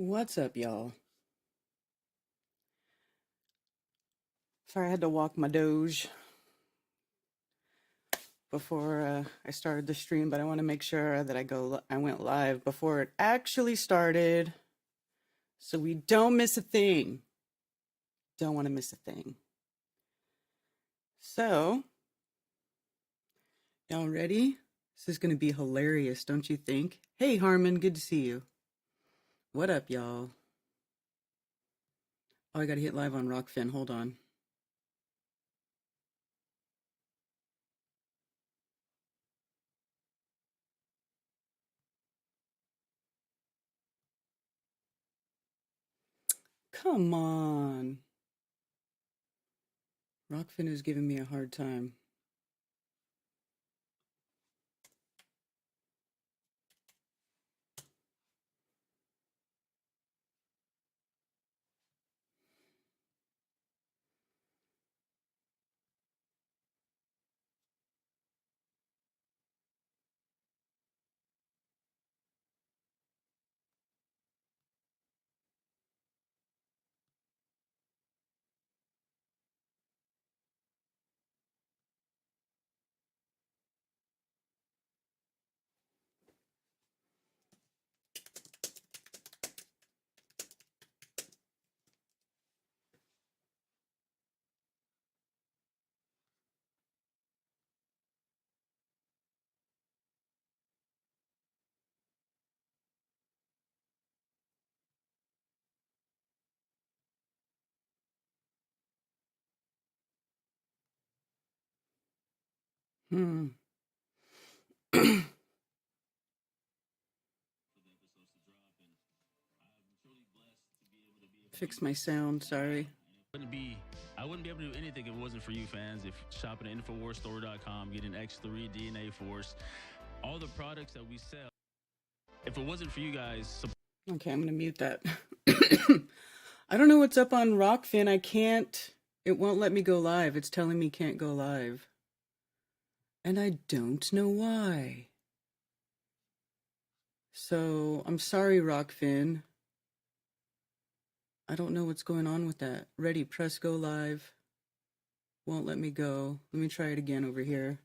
What's up, y'all? Sorry, I had to walk my doge before I started the stream, but I want to make sure that I went live before it actually started, so we don't miss a thing. Don't want to miss a thing. So, y'all ready? This is gonna be hilarious, don't you think? Hey, Harmon, good to see you. What up, y'all? Oh, I gotta hit live on Rockfin. Hold on. Come on. Rockfin is giving me a hard time. Hmm. Fix my sound, sorry. I wouldn't be able to do anything if it wasn't for you fans. If shopping at InfoWarsStore.com, getting X3 DNA Force, all the products that we sell. If it wasn't for you guys, Okay, I'm gonna mute that. I don't know what's up on Rockfin. I can't, it won't let me go live. It's telling me can't go live. And I don't know why. So I'm sorry, Rockfin. I don't know what's going on with that. Ready, press go live. Won't let me go. Let me try it again over here.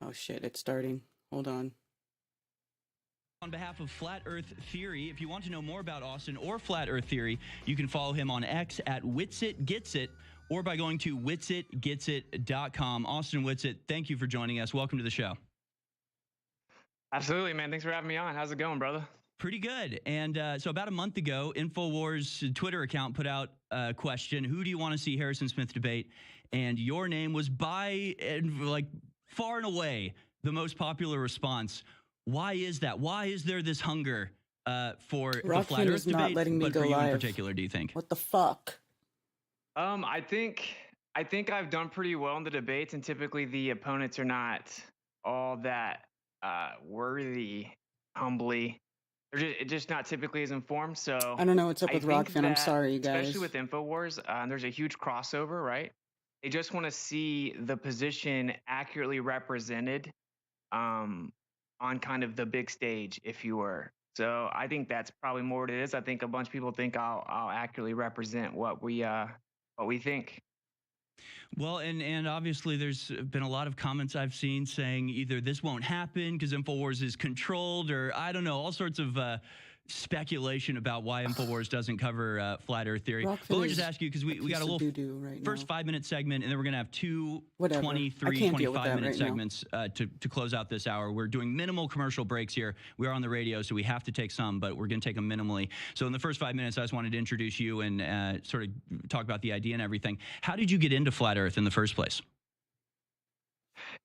Oh shit, it's starting. Hold on. On behalf of Flat Earth Theory, if you want to know more about Austin or Flat Earth Theory, you can follow him on X at WitsitGetsit or by going to witsitgetsit.com. Austin Witsit, thank you for joining us. Welcome to the show. Absolutely, man. Thanks for having me on. How's it going, brother? Pretty good. And so about a month ago, InfoWars Twitter account put out a question, who do you want to see Harrison Smith debate? And your name was by, like, far and away the most popular response. Why is that? Why is there this hunger for the Flat Earth debate? Letting me but go for you live. in particular, do you think? What the fuck? I think I've done pretty well in the debates, and typically the opponents are not all that worthy. Humbly, they're just not typically as informed. So I don't know what's up I with think Rockfin. I'm that, sorry, you guys. especially with Infowars, there's a huge crossover, right? They just want to see the position accurately represented on kind of the big stage, if you were. So I think that's probably more what it is. I think a bunch of people think I'll accurately represent what we think. Well, and obviously there's been a lot of comments I've seen saying either this won't happen because InfoWars is controlled, or I don't know, all sorts of speculation about why InfoWars doesn't cover Flat Earth Theory. But let me just ask you, because we got a little first 5-minute segment, and then we're going to have two 23, 25-minute segments to close out this hour. We're doing minimal commercial breaks here. We are on the radio, so we have to take some, but we're going to take them minimally. So in the first 5 minutes, I just wanted to introduce you and sort of talk about the idea and everything. How did you get into Flat Earth in the first place?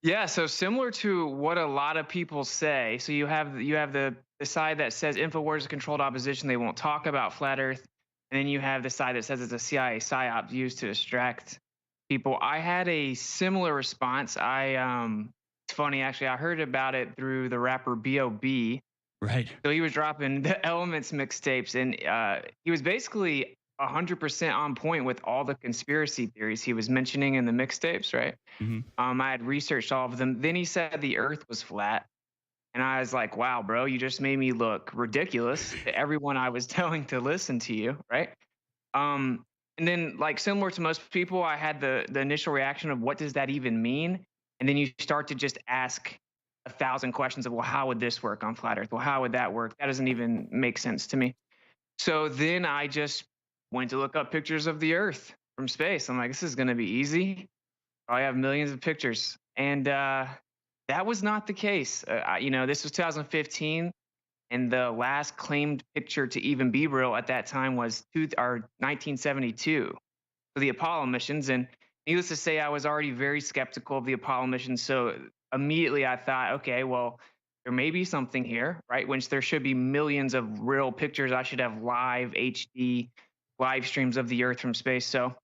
Yeah, so similar to what a lot of people say. So you have the side that says InfoWars is controlled opposition. They won't talk about flat Earth, and then you have the side that says it's a CIA psyop used to distract people. I had a similar response. I It's funny, actually. I heard about it through the rapper B.O.B. Right. So he was dropping the Elements mixtapes, and he was basically 100% on point with all the conspiracy theories he was mentioning in the mixtapes, right? Hmm. I had researched all of them. Then he said the Earth was flat, and I was like, "Wow, bro, you just made me look ridiculous to everyone I was telling to listen to you, right?" Um, and then, like similar to most people, I had the initial reaction of what does that even mean? And then you start to just ask 1,000 questions of, well, how would this work on flat Earth? Well, how would that work? That doesn't even make sense to me. So then I just went to look up pictures of the Earth from space. I'm like, this is going to be easy. I have millions of pictures, and that was not the case. This was 2015, and the last claimed picture to even be real at that time was 1972 for the Apollo missions. And needless to say, I was already very skeptical of the Apollo missions. So immediately I thought, okay, well, there may be something here, right? Which there should be millions of real pictures. I should have live HD live streams of the Earth from space. So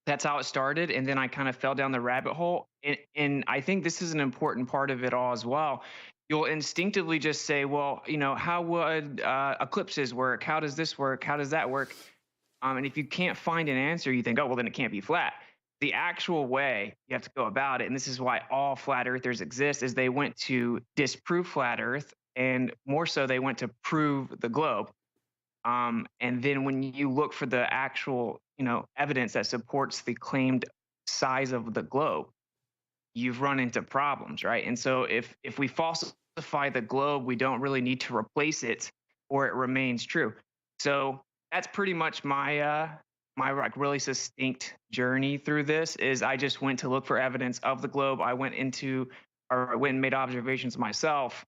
that's how it started. And then I kind of fell down the rabbit hole. And I think this is an important part of it all as well. You'll instinctively just say, well, how would eclipses work? How does this work? How does that work? And if you can't find an answer, you think, oh, well, then it can't be flat. The actual way you have to go about it, and this is why all flat earthers exist, is they went to disprove flat Earth, and more so, they went to prove the globe. And then when you look for the actual, evidence that supports the claimed size of the globe, you've run into problems, right? And so if we falsify the globe, we don't really need to replace it, or it remains true. So that's pretty much my like really succinct journey through this. Is I just went to look for evidence of the globe. I went and made observations myself.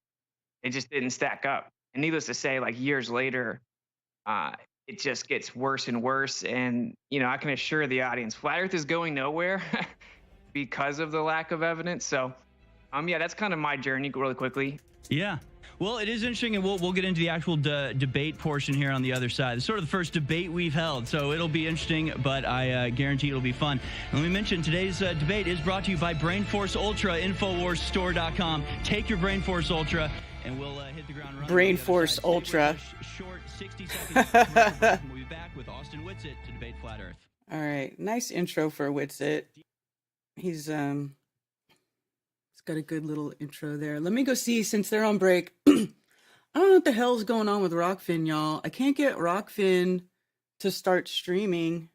It just didn't stack up. And needless to say, like years later, uh, it just gets worse and worse. And I can assure the audience, flat Earth is going nowhere because of the lack of evidence. So, yeah, that's kind of my journey really quickly. Yeah. Well, it is interesting, and we'll get into the actual debate portion here on the other side. It's sort of the first debate we've held, so it'll be interesting, but I guarantee it'll be fun. And let me mention, today's debate is brought to you by Brainforce Ultra, InfoWarsStore.com. Take your Brainforce Ultra, and we'll hit the ground running. Brainforce Ultra. Short 60-second. We'll be back with Austin Witsit to debate Flat Earth. All right, nice intro for Witsit. He's got a good little intro there. Let me go see, since they're on break. I don't know what the hell's going on with Rockfin, y'all. I can't get Rockfin to start streaming.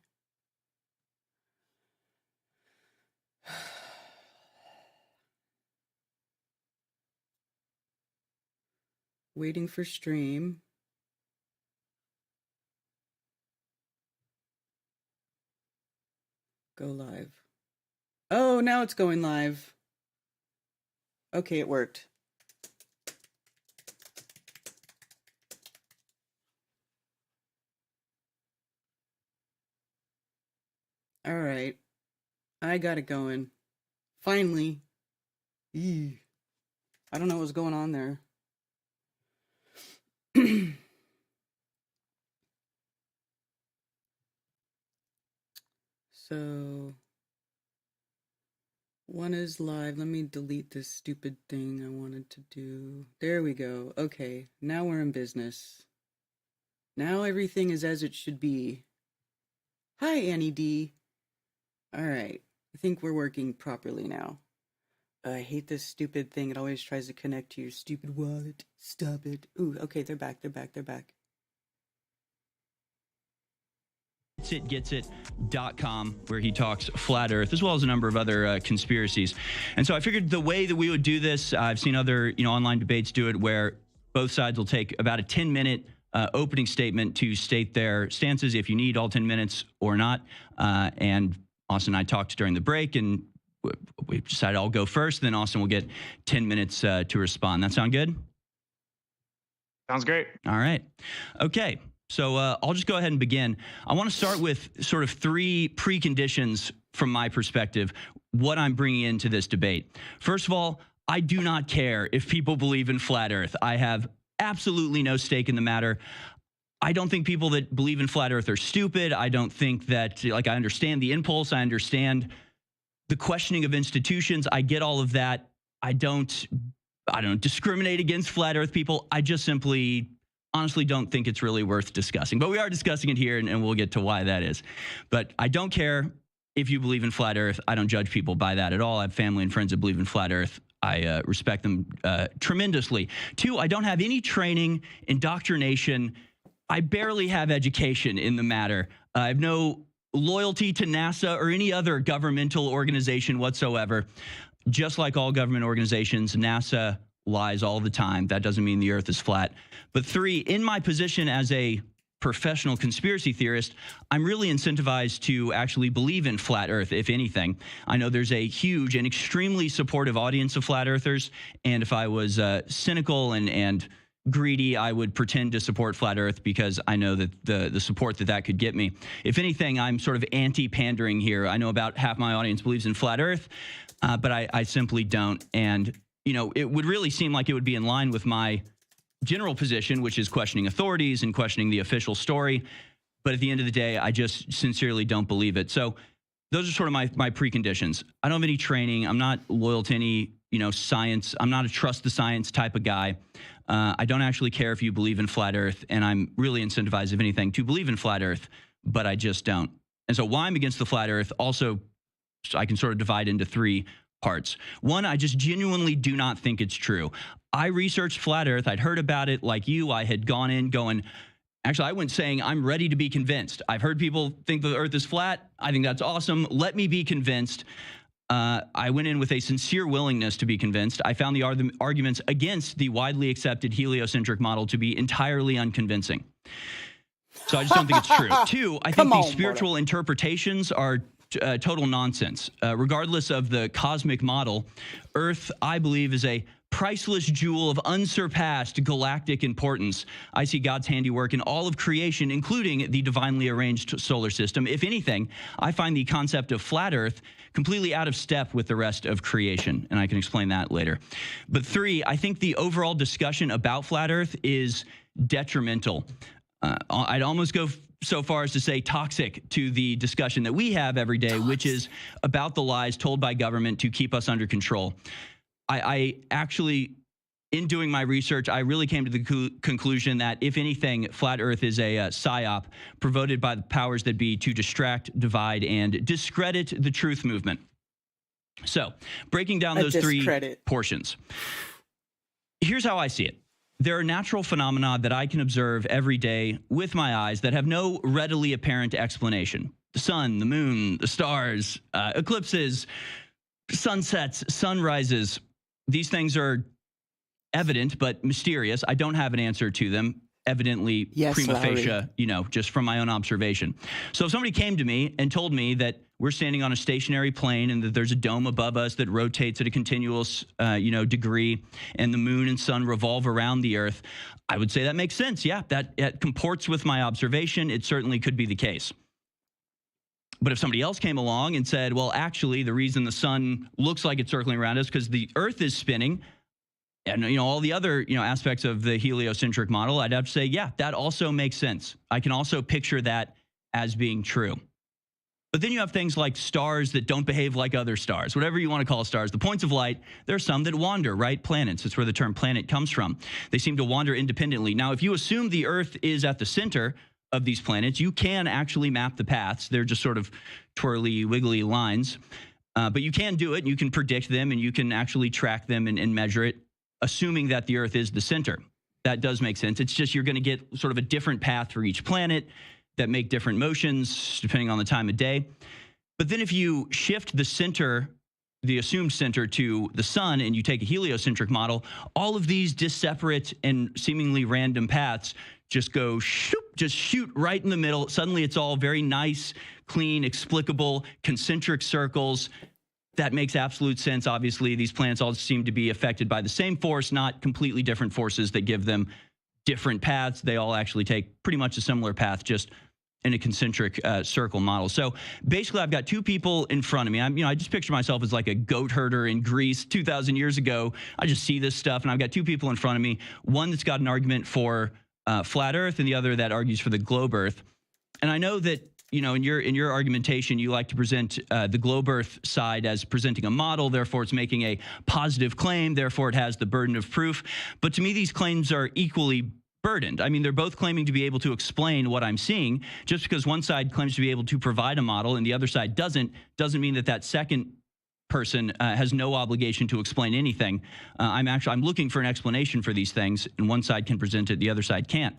Waiting for stream. Go live. Oh, now it's going live. Okay, it worked. All right. I got it going. Finally. Eee. I don't know what's going on there. So, one is live. Let me delete this stupid thing I wanted to do. There we go. Okay, now we're in business. Now everything is as it should be. Hi, Annie D. All right, I think we're working properly now. I hate this stupid thing. It always tries to connect to your stupid wallet. Stop it. Ooh, okay, they're back. Witsit.com, where he talks flat Earth, as well as a number of other conspiracies. And so I figured the way that we would do this, I've seen other online debates do it, where both sides will take about a 10-minute opening statement to state their stances, if you need all 10 minutes or not. And Austin and I talked during the break, and we decided I'll go first, then Austin will get 10 minutes to respond. That sound good? Sounds great. All right. Okay. So I'll just go ahead and begin. I want to start with sort of three preconditions from my perspective, what I'm bringing into this debate. First of all, I do not care if people believe in flat Earth. I have absolutely no stake in the matter. I don't think people that believe in flat Earth are stupid. I don't think that, I understand the impulse. I understand the questioning of institutions. I get all of that. I don't discriminate against flat Earth people. I just simply, honestly, don't think it's really worth discussing. But we are discussing it here, and we'll get to why that is. But I don't care if you believe in flat Earth. I don't judge people by that at all. I have family and friends that believe in flat Earth. I respect them tremendously. 2, I don't have any training, indoctrination. I barely have education in the matter. I have no loyalty to NASA or any other governmental organization whatsoever. Just like all government organizations, NASA lies all the time. That doesn't mean the Earth is flat. But 3, in my position as a professional conspiracy theorist, I'm really incentivized to actually believe in flat Earth, if anything. I know there's a huge and extremely supportive audience of flat Earthers, and if I was cynical and greedy, I would pretend to support flat Earth because I know that the support that could get me. If anything, I'm sort of anti-pandering here. I know about half my audience believes in flat Earth, but I simply don't. And, you know, it would really seem like it would be in line with my general position, which is questioning authorities and questioning the official story. But at the end of the day, I just sincerely don't believe it. So those are sort of my preconditions. I don't have any training. I'm not loyal to any, science. I'm not a trust the science type of guy. I don't actually care if you believe in flat Earth, and I'm really incentivized, if anything, to believe in flat Earth, but I just don't. And so why I'm against the flat Earth also, I can sort of divide into 3 parts. 1, I just genuinely do not think it's true. I researched flat Earth. I'd heard about it like you. I had gone in going, actually, I went saying, I'm ready to be convinced. I've heard people think the Earth is flat. I think that's awesome. Let me be convinced. I went in with a sincere willingness to be convinced. I found the arguments against the widely accepted heliocentric model to be entirely unconvincing. So I just don't think it's true. 2, I think these spiritual interpretations are total nonsense. Regardless of the cosmic model, Earth, I believe, is a priceless jewel of unsurpassed galactic importance. I see God's handiwork in all of creation, including the divinely arranged solar system. If anything, I find the concept of flat Earth completely out of step with the rest of creation, and I can explain that later. But 3, I think the overall discussion about flat Earth is detrimental. I'd almost go so far as to say toxic to the discussion that we have every day, which is about the lies told by government to keep us under control. I actually, in doing my research, I really came to the conclusion that, if anything, flat Earth is a psyop promoted by the powers that be to distract, divide, and discredit the truth movement. So, breaking down those 3 portions. Here's how I see it. There are natural phenomena that I can observe every day with my eyes that have no readily apparent explanation. The sun, the moon, the stars, eclipses, sunsets, sunrises. These things are evident but mysterious. I don't have an answer to them, evidently, prima facie, just from my own observation. So if somebody came to me and told me that we're standing on a stationary plane and that there's a dome above us that rotates at a continuous, degree, and the moon and sun revolve around the Earth, I would say that makes sense. Yeah, that comports with my observation. It certainly could be the case. But if somebody else came along and said, well, actually, the reason the sun looks like it's circling around us because the Earth is spinning, and all the other aspects of the heliocentric model, I'd have to say, yeah, that also makes sense. I can also picture that as being true. But then you have things like stars that don't behave like other stars, whatever you want to call stars. The points of light, there are some that wander, right? Planets, that's where the term planet comes from. They seem to wander independently. Now, if you assume the Earth is at the center of these planets, you can actually map the paths. They're just sort of twirly, wiggly lines. But you can do it, and you can predict them, and you can actually track them and measure it, assuming that the Earth is the center. That does make sense. It's just you're going to get sort of a different path for each planet that make different motions depending on the time of day. But then if you shift the center, the assumed center, to the sun, and you take a heliocentric model, all of these disseparate and seemingly random paths just go shoot right in the middle. Suddenly it's all very nice, clean, explicable, concentric circles. That makes absolute sense. Obviously, these planets all seem to be affected by the same force, not completely different forces that give them different paths. They all actually take pretty much a similar path, just in a concentric circle model. So basically, I've got 2 people in front of me. I just picture myself as like a goat herder in Greece 2,000 years ago. I just see this stuff, and I've got 2 people in front of me. One that's got an argument for flat Earth, and the other that argues for the globe Earth. And I know that you know, in your argumentation, you like to present the globe Earth side as presenting a model. Therefore, it's making a positive claim. Therefore, it has the burden of proof. But to me, these claims are equally burdened. I mean, they're both claiming to be able to explain what I'm seeing. Just because one side claims to be able to provide a model and the other side doesn't mean that that second person has no obligation to explain anything. I'm looking for an explanation for these things, and one side can present it, the other side can't.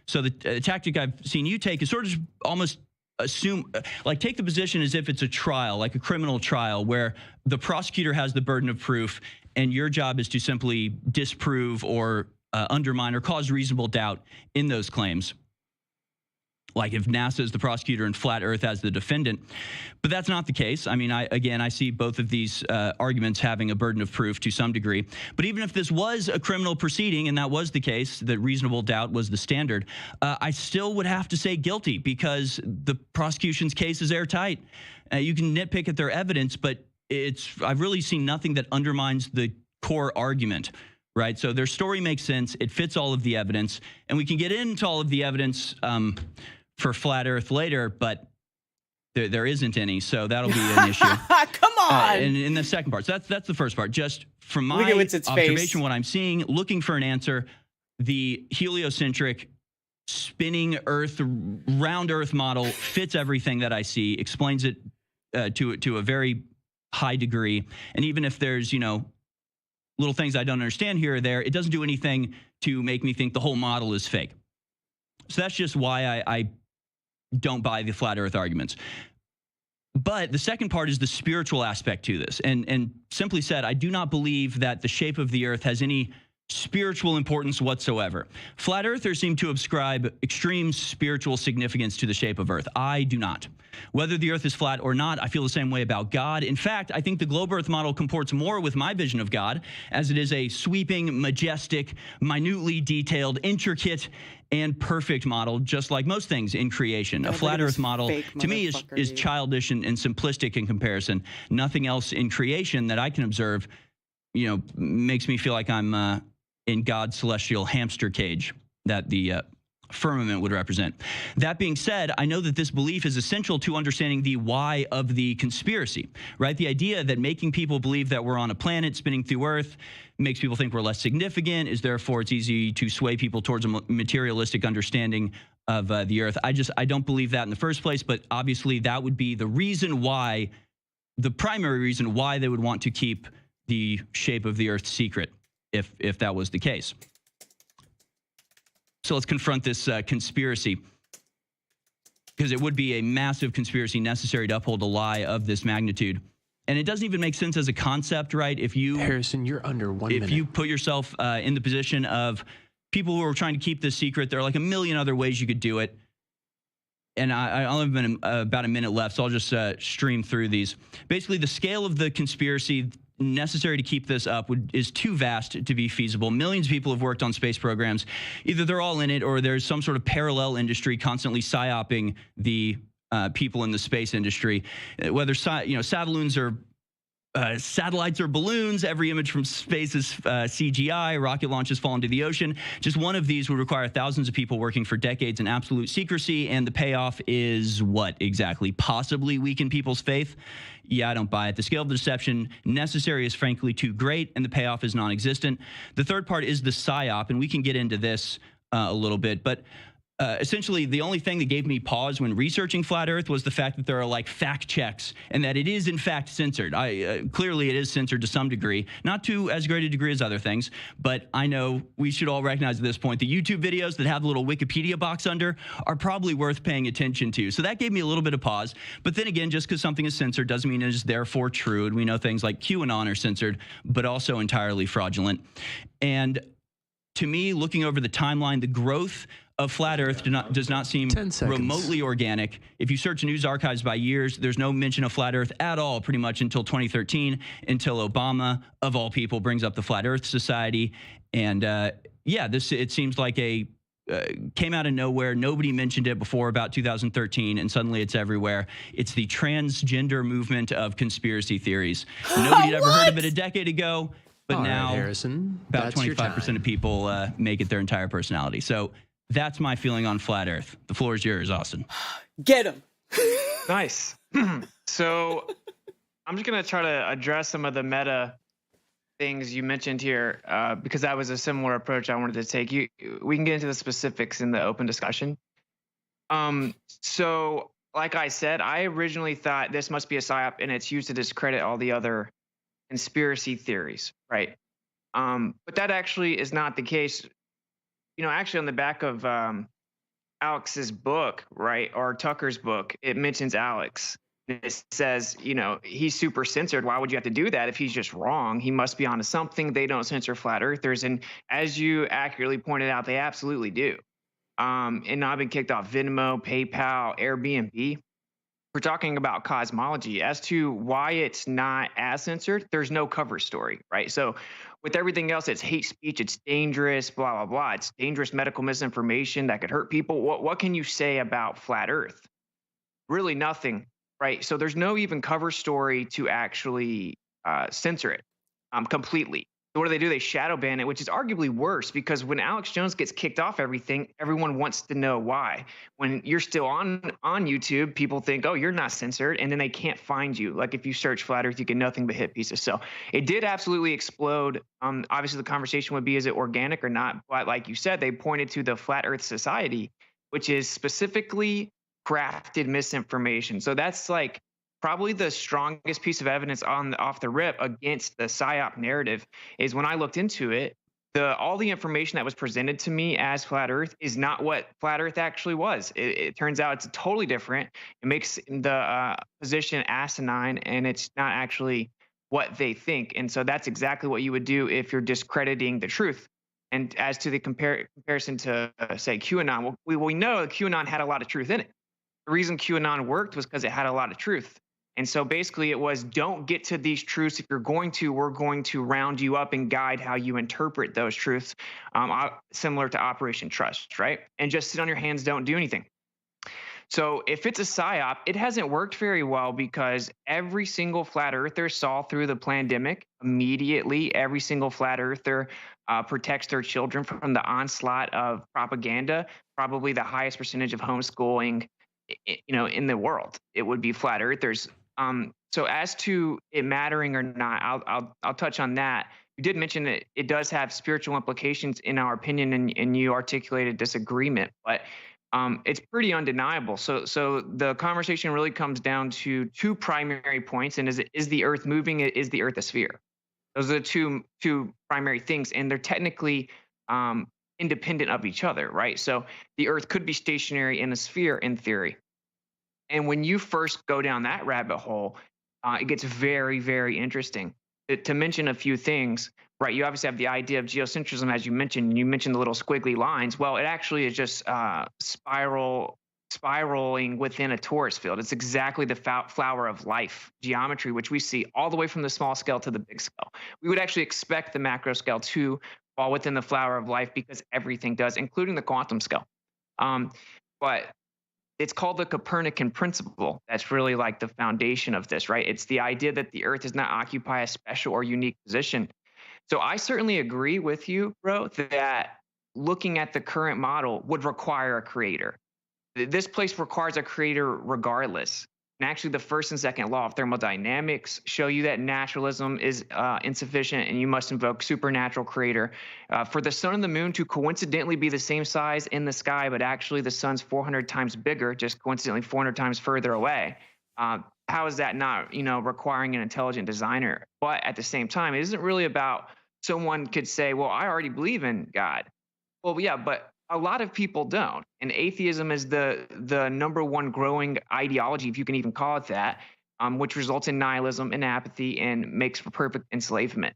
So the tactic I've seen you take is sort of almost assume, like, take the position as if it's a trial, like a criminal trial, where the prosecutor has the burden of proof, and your job is to simply disprove or undermine or cause reasonable doubt in those claims. Like if NASA is the prosecutor and Flat Earth as the defendant. But that's not the case. I mean, I see both of these arguments having a burden of proof to some degree. But even if this was a criminal proceeding, and that was the case, that reasonable doubt was the standard, I still would have to say guilty, because the prosecution's case is airtight. You can nitpick at their evidence, but I've really seen nothing that undermines the core argument. Right. So their story makes sense. It fits all of the evidence, and we can get into all of the evidence for Flat Earth later, but there isn't any. So that'll be an issue. Come on. And in the second part. So that's the first part. Just from my Witsit's observation, face. what I'm seeing, looking for an answer, the heliocentric spinning Earth, round Earth model fits everything that I see, explains it to a very high degree. And even if there's, little things I don't understand here or there, it doesn't do anything to make me think the whole model is fake. So that's just why I don't buy the flat Earth arguments. But the second part is the spiritual aspect to this. And simply said, I do not believe that the shape of the Earth has any spiritual importance whatsoever. Flat Earthers seem to ascribe extreme spiritual significance to the shape of Earth. I do not. Whether the Earth is flat or not, I feel the same way about God. In fact, I think the globe Earth model comports more with my vision of God, as it is a sweeping, majestic, minutely detailed, intricate, and perfect model, just like most things in creation. A flat Earth model, to me, is childish and simplistic in comparison. Nothing else in creation that I can observe, makes me feel like I'm in God's celestial hamster cage that the firmament would represent. That being said, I know that this belief is essential to understanding the why of the conspiracy, right? The idea that making people believe that we're on a planet spinning through Earth makes people think we're less significant, is therefore it's easy to sway people towards a materialistic understanding of the Earth. I don't believe that in the first place, but obviously that would be the reason why, the primary reason why they would want to keep the shape of the Earth secret, if that was the case. So let's confront this conspiracy, because it would be a massive conspiracy necessary to uphold a lie of this magnitude. And it doesn't even make sense as a concept, right? Harrison, you're under 1 minute. If you put yourself in the position of people who are trying to keep this secret, there are like a million other ways you could do it. And I only have about a minute left, so I'll just stream through these. Basically, the scale of the conspiracy necessary to keep this up is too vast to be feasible. Millions of people have worked on space programs. Either they're all in it, or there's some sort of parallel industry constantly psyoping the people in the space industry. Whether satellites or balloons, every image from space is CGI. Rocket launches fall into the ocean. Just one of these would require thousands of people working for decades in absolute secrecy, and the payoff is what exactly? Possibly weaken people's faith? Yeah, I don't buy it. The scale of the deception necessary is frankly too great, and the payoff is non-existent. The third part is the psyop, and we can get into this a little bit, but essentially, the only thing that gave me pause when researching Flat Earth was the fact that there are like fact checks and that it is in fact censored. Clearly, it is censored to some degree, not to as great a degree as other things, but I know we should all recognize at this point the YouTube videos that have the little Wikipedia box under are probably worth paying attention to. So that gave me a little bit of pause. But then again, just because something is censored doesn't mean it is therefore true. And we know things like QAnon are censored, but also entirely fraudulent. And to me, looking over the timeline, the growth of Flat Earth does not seem remotely organic. If you search news archives by years, there's no mention of Flat Earth at all, pretty much until 2013, until Obama, of all people, brings up the Flat Earth Society. And it seems like came out of nowhere. Nobody mentioned it before about 2013, and suddenly it's everywhere. It's the transgender movement of conspiracy theories. Nobody had ever heard of it a decade ago, but all now right, Harrison, about 25% of people make it their entire personality. So that's my feeling on Flat Earth. The floor is yours, Austin. Get him. Nice. So I'm just gonna try to address some of the meta things you mentioned here, because that was a similar approach I wanted to take. We can get into the specifics in the open discussion. So like I said, I originally thought this must be a psyop, and it's used to discredit all the other conspiracy theories, right? But that actually is not the case. Actually, on the back of Alex's book, right, or Tucker's book, it mentions Alex. It says, he's super censored. Why would you have to do that if he's just wrong? He must be onto something. They don't censor flat earthers. And as you accurately pointed out, they absolutely do. And I've been kicked off Venmo, PayPal, Airbnb. We're talking about cosmology. As to why it's not as censored, there's no cover story, right? So with everything else, it's hate speech, it's dangerous, blah, blah, blah. It's dangerous medical misinformation that could hurt people. What can you say about flat earth? Really nothing, right? So there's no even cover story to actually censor it completely. So what do? They shadow ban it, which is arguably worse, because when Alex Jones gets kicked off everything, everyone wants to know why. When you're still on YouTube, people think, oh, you're not censored, and then they can't find you. Like if you search flat earth, you get nothing but hit pieces. So it did absolutely explode. Obviously the conversation would be, is it organic or not? But like you said, they pointed to the Flat Earth Society, which is specifically crafted misinformation. So that's like probably the strongest piece of evidence off the rip against the psyop narrative. Is when I looked into it, all the information that was presented to me as flat earth is not what flat earth actually was. It turns out it's totally different. It makes the position asinine, and it's not actually what they think. And so that's exactly what you would do if you're discrediting the truth. And as to the comparison to say QAnon, well, we know QAnon had a lot of truth in it. The reason QAnon worked was because it had a lot of truth. And so basically it was, don't get to these truths. If you're going to, we're going to round you up and guide how you interpret those truths, similar to Operation Trust, right? And just sit on your hands, don't do anything. So if it's a psyop, it hasn't worked very well, because every single flat earther saw through the pandemic immediately. Every single flat earther protects their children from the onslaught of propaganda. Probably the highest percentage of homeschooling in the world, it would be flat earthers. So as to it mattering or not, I'll touch on that. You did mention that it does have spiritual implications, in our opinion, and you articulated disagreement, but it's pretty undeniable. So the conversation really comes down to two primary points, and is the Earth moving? Is the Earth a sphere? Those are the two primary things, and they're technically independent of each other, right? So the Earth could be stationary in a sphere in theory. And when you first go down that rabbit hole, it gets very, very interesting. To mention a few things, right? You obviously have the idea of geocentrism, as you mentioned. And you mentioned the little squiggly lines. Well, it actually is just spiraling within a torus field. It's exactly the flower of life geometry, which we see all the way from the small scale to the big scale. We would actually expect the macro scale to fall within the flower of life, because everything does, including the quantum scale. But it's called the Copernican principle. That's really like the foundation of this, right? It's the idea that the Earth does not occupy a special or unique position. So I certainly agree with you, bro, that looking at the current model would require a creator. This place requires a creator regardless. And actually, the first and second law of thermodynamics show you that naturalism is insufficient, and you must invoke supernatural creator. For the sun and the moon to coincidentally be the same size in the sky, but actually the sun's 400 times bigger, just coincidentally 400 times further away. How is that not, requiring an intelligent designer? But at the same time, it isn't really about, someone could say, well, I already believe in God. Well, yeah, but a lot of people don't. And atheism is the number one growing ideology, if you can even call it that, which results in nihilism and apathy and makes for perfect enslavement.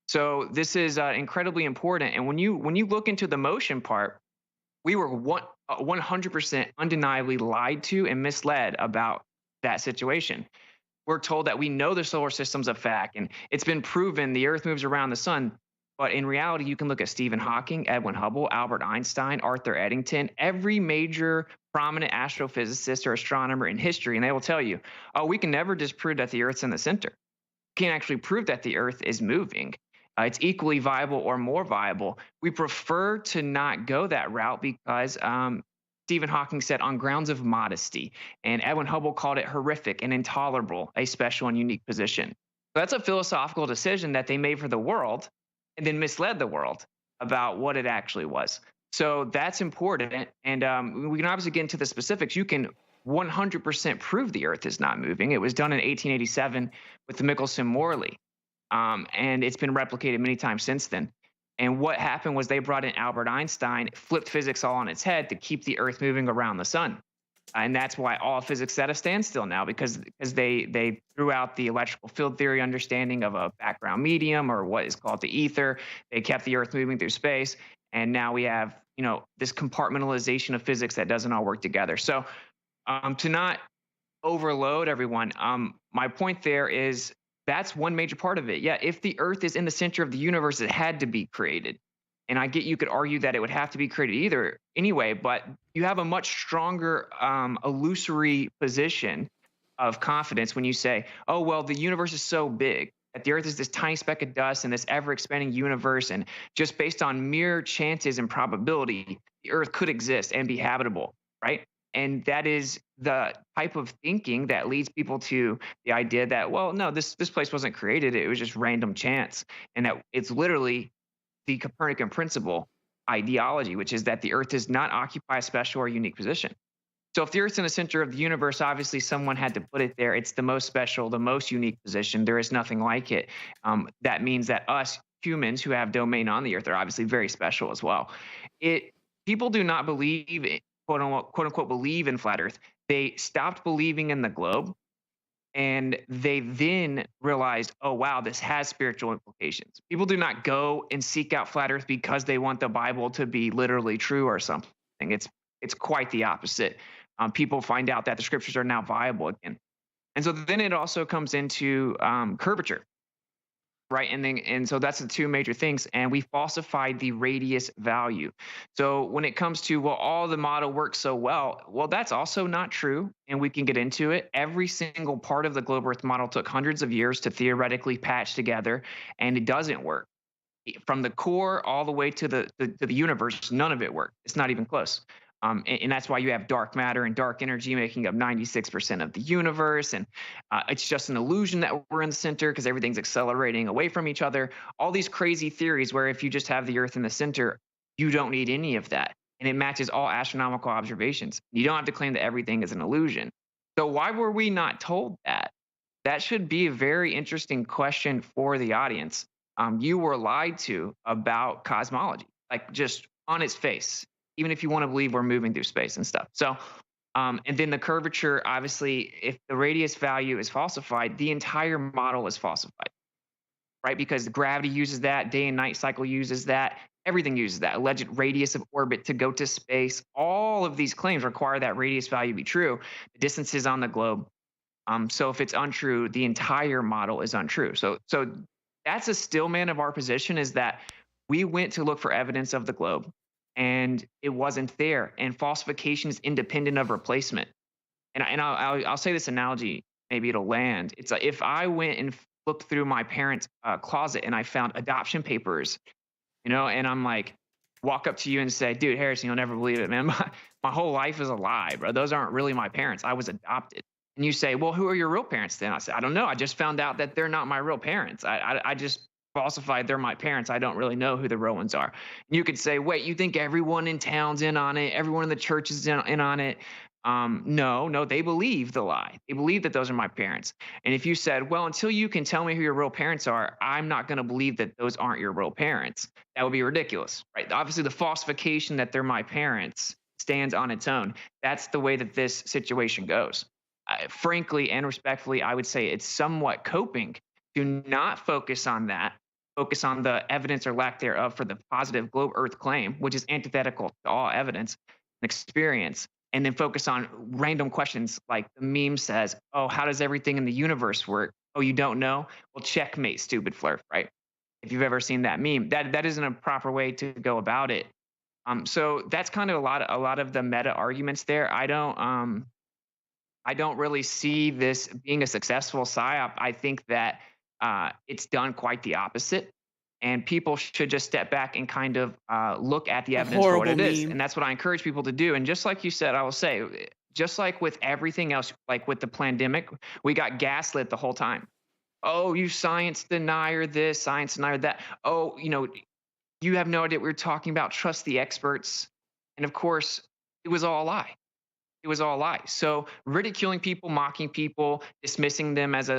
So this is incredibly important. And when you look into the motion part, we were 100% undeniably lied to and misled about that situation. We're told that we know the solar system's a fact, and it's been proven the Earth moves around the sun. But in reality, you can look at Stephen Hawking, Edwin Hubble, Albert Einstein, Arthur Eddington, every major prominent astrophysicist or astronomer in history, and they will tell you, oh, we can never disprove that the Earth's in the center. We can't actually prove that the Earth is moving. It's equally viable or more viable. We prefer to not go that route because Stephen Hawking said on grounds of modesty, and Edwin Hubble called it horrific and intolerable, a special and unique position. So that's a philosophical decision that they made for the world and then misled the world about what it actually was. So that's important. And we can obviously get into the specifics. You can 100% prove the Earth is not moving. It was done in 1887 with the Michelson-Morley, and it's been replicated many times since then. And what happened was they brought in Albert Einstein, flipped physics all on its head to keep the Earth moving around the sun. And that's why all physics is at a standstill now, because they threw out the electrical field theory understanding of a background medium, or what is called the ether. They kept the Earth moving through space, and now we have this compartmentalization of physics that doesn't all work together. So to not overload everyone, my point there is that's one major part of it. Yeah, if the Earth is in the center of the universe, it had to be created. And I get you could argue that it would have to be created either anyway, but you have a much stronger illusory position of confidence when you say, oh, well, the universe is so big that the Earth is this tiny speck of dust in this ever expanding universe. And just based on mere chances and probability, the Earth could exist and be habitable, right? And that is the type of thinking that leads people to the idea that, well, no, this place wasn't created. It was just random chance. And that it's literally the Copernican principle ideology, which is that the Earth does not occupy a special or unique position. So if the Earth's in the center of the universe, obviously someone had to put it there. It's the most special, the most unique position. There is nothing like it. That means that us humans who have domain on the Earth are obviously very special as well. People do not believe, quote unquote, believe in flat Earth. They stopped believing in the globe, and they then realized, oh, wow, this has spiritual implications. People do not go and seek out flat Earth because they want the Bible to be literally true or something. It's quite the opposite. People find out that the scriptures are now viable again. And so then it also comes into curvature, right? And so that's the two major things. And we falsified the radius value. So when it comes to, well, all the model works so well, that's also not true. And we can get into it. Every single part of the globe Earth model took hundreds of years to theoretically patch together, and it doesn't work. From the core all the way to the universe, none of it worked. It's not even close. And that's why you have dark matter and dark energy making up 96% of the universe. And it's just an illusion that we're in the center because everything's accelerating away from each other. All these crazy theories where if you just have the Earth in the center, you don't need any of that. And it matches all astronomical observations. You don't have to claim that everything is an illusion. So why were we not told that? That should be a very interesting question for the audience. You were lied to about cosmology, like just on its face, even if you want to believe we're moving through space and stuff. So, and then the curvature, obviously, if the radius value is falsified, the entire model is falsified, right? Because gravity uses that, day and night cycle uses that, everything uses that, alleged radius of orbit to go to space. All of these claims require that radius value to be true. The distances on the globe. So if it's untrue, the entire model is untrue. So that's a stillman of our position, is that we went to look for evidence of the globe and it wasn't there. And falsification is independent of replacement. And I'll say this analogy, maybe it'll land. It's like if I went and looked through my parents' closet and I found adoption papers, and I'm like, walk up to you and say, dude, Harrison, you'll never believe it, man. My whole life is a lie, bro. Those aren't really my parents. I was adopted. And you say, well, who are your real parents then? I say, I don't know. I just found out that they're not my real parents. I just falsified they're my parents. I don't really know who the real ones are. And you could say, wait, you think everyone in town's in on it? Everyone in the church is in on it? No, they believe the lie. They believe that those are my parents. And if you said, well, until you can tell me who your real parents are, I'm not going to believe that those aren't your real parents. That would be ridiculous, right? Obviously, the falsification that they're my parents stands on its own. That's the way that this situation goes. Frankly and respectfully, I would say it's somewhat coping. Do not focus on that. Focus on the evidence or lack thereof for the positive globe Earth claim, which is antithetical to all evidence and experience. And then focus on random questions like the meme says, oh, how does everything in the universe work? Oh, you don't know? Well, checkmate, stupid flirt, right? If you've ever seen that meme, that isn't a proper way to go about it. So that's kind of a lot of the meta arguments there. I don't really see this being a successful PSYOP. I think that it's done quite the opposite. and people should just step back and kind of look at the A evidence for what horrible it is. meme. And that's what I encourage people to do. And just like you said, I will say, just like with everything else, like with the pandemic, we got gaslit the whole time. Oh, you science denier this, science denier that. Oh, you have no idea what we're talking about. Trust the experts. And of course, it was all a lie. It was all a lie. So ridiculing people, mocking people, dismissing them as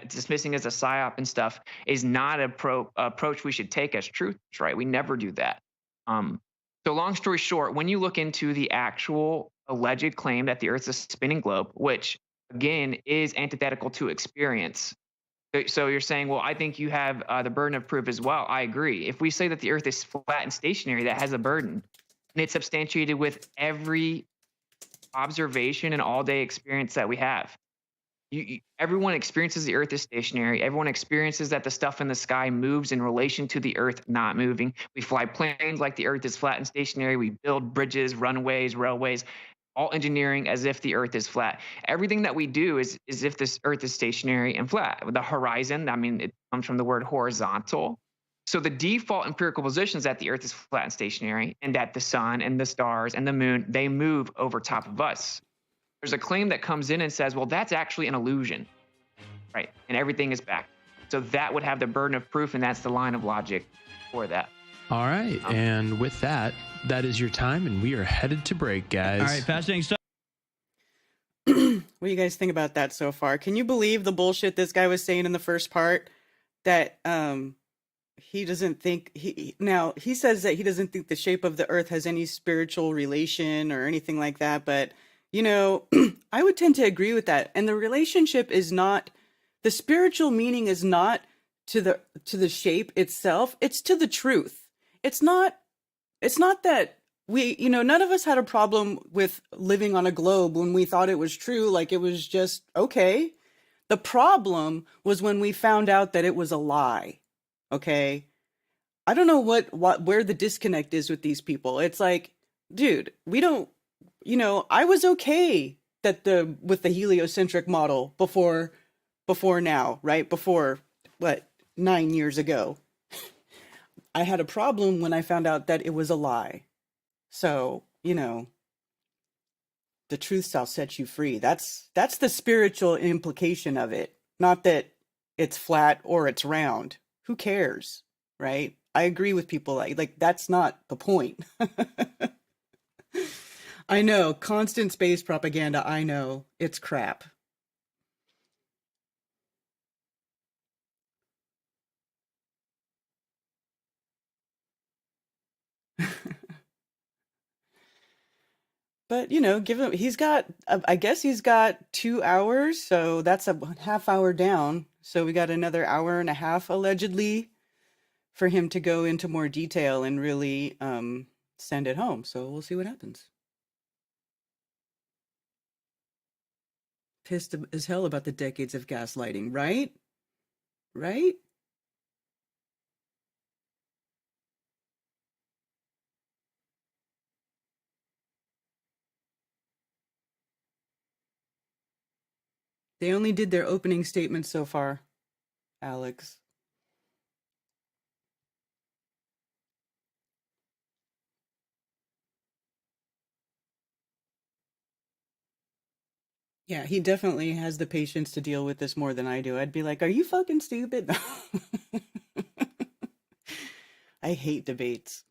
dismissing as a psyop and stuff is not an approach we should take as truth, right? We never do that. So long story short, when you look into the actual alleged claim that the Earth's a spinning globe, which again is antithetical to experience. So you're saying, well, I think you have the burden of proof as well. I agree. If we say that the Earth is flat and stationary, that has a burden, and it's substantiated with every observation and all-day experience that we have. Everyone experiences the Earth is stationary. Everyone experiences that the stuff in the sky moves in relation to the Earth not moving. We fly planes like the Earth is flat and stationary. We build bridges, runways, railways, all engineering as if the Earth is flat. Everything that we do is as if this Earth is stationary and flat. The horizon, I mean, it comes from the word horizontal. So the default empirical position is that the Earth is flat and stationary, and that the sun and the stars and the moon, they move over top of us. There's a claim that comes in and says, well, that's actually an illusion, right? And everything is back. So that would have the burden of proof, and that's the line of logic for that. All right. And with that, that is your time, and we are headed to break, guys. All right, fascinating stuff. What do you guys think about that so far? Can you believe the bullshit this guy was saying in the first part? That he doesn't think he says that he doesn't think the shape of the Earth has any spiritual relation or anything like that, but I would tend to agree with that. And the relationship is not, the spiritual meaning is not to the shape itself, it's to the truth. It's not that we, none of us had a problem with living on a globe when we thought it was true, like it was just okay. The problem was when we found out that it was a lie. Okay? I don't know where the disconnect is with these people. It's like, dude, we don't, I was okay with the heliocentric model before now, right? Before 9 years ago. I had a problem when I found out that it was a lie. So, the truth shall set you free. That's the spiritual implication of it. Not that it's flat or it's round. Who cares, right? I agree with people like that's not the point. I know, constant space propaganda, I know, it's crap. But, give him, I guess he's got 2 hours, so that's a half hour down. So we got another hour and a half, allegedly, for him to go into more detail and really send it home. So we'll see what happens. Pissed as hell about the decades of gaslighting, right? Right? They only did their opening statement so far, Alex. Yeah, he definitely has the patience to deal with this more than I do. I'd be like, are you fucking stupid? I hate debates.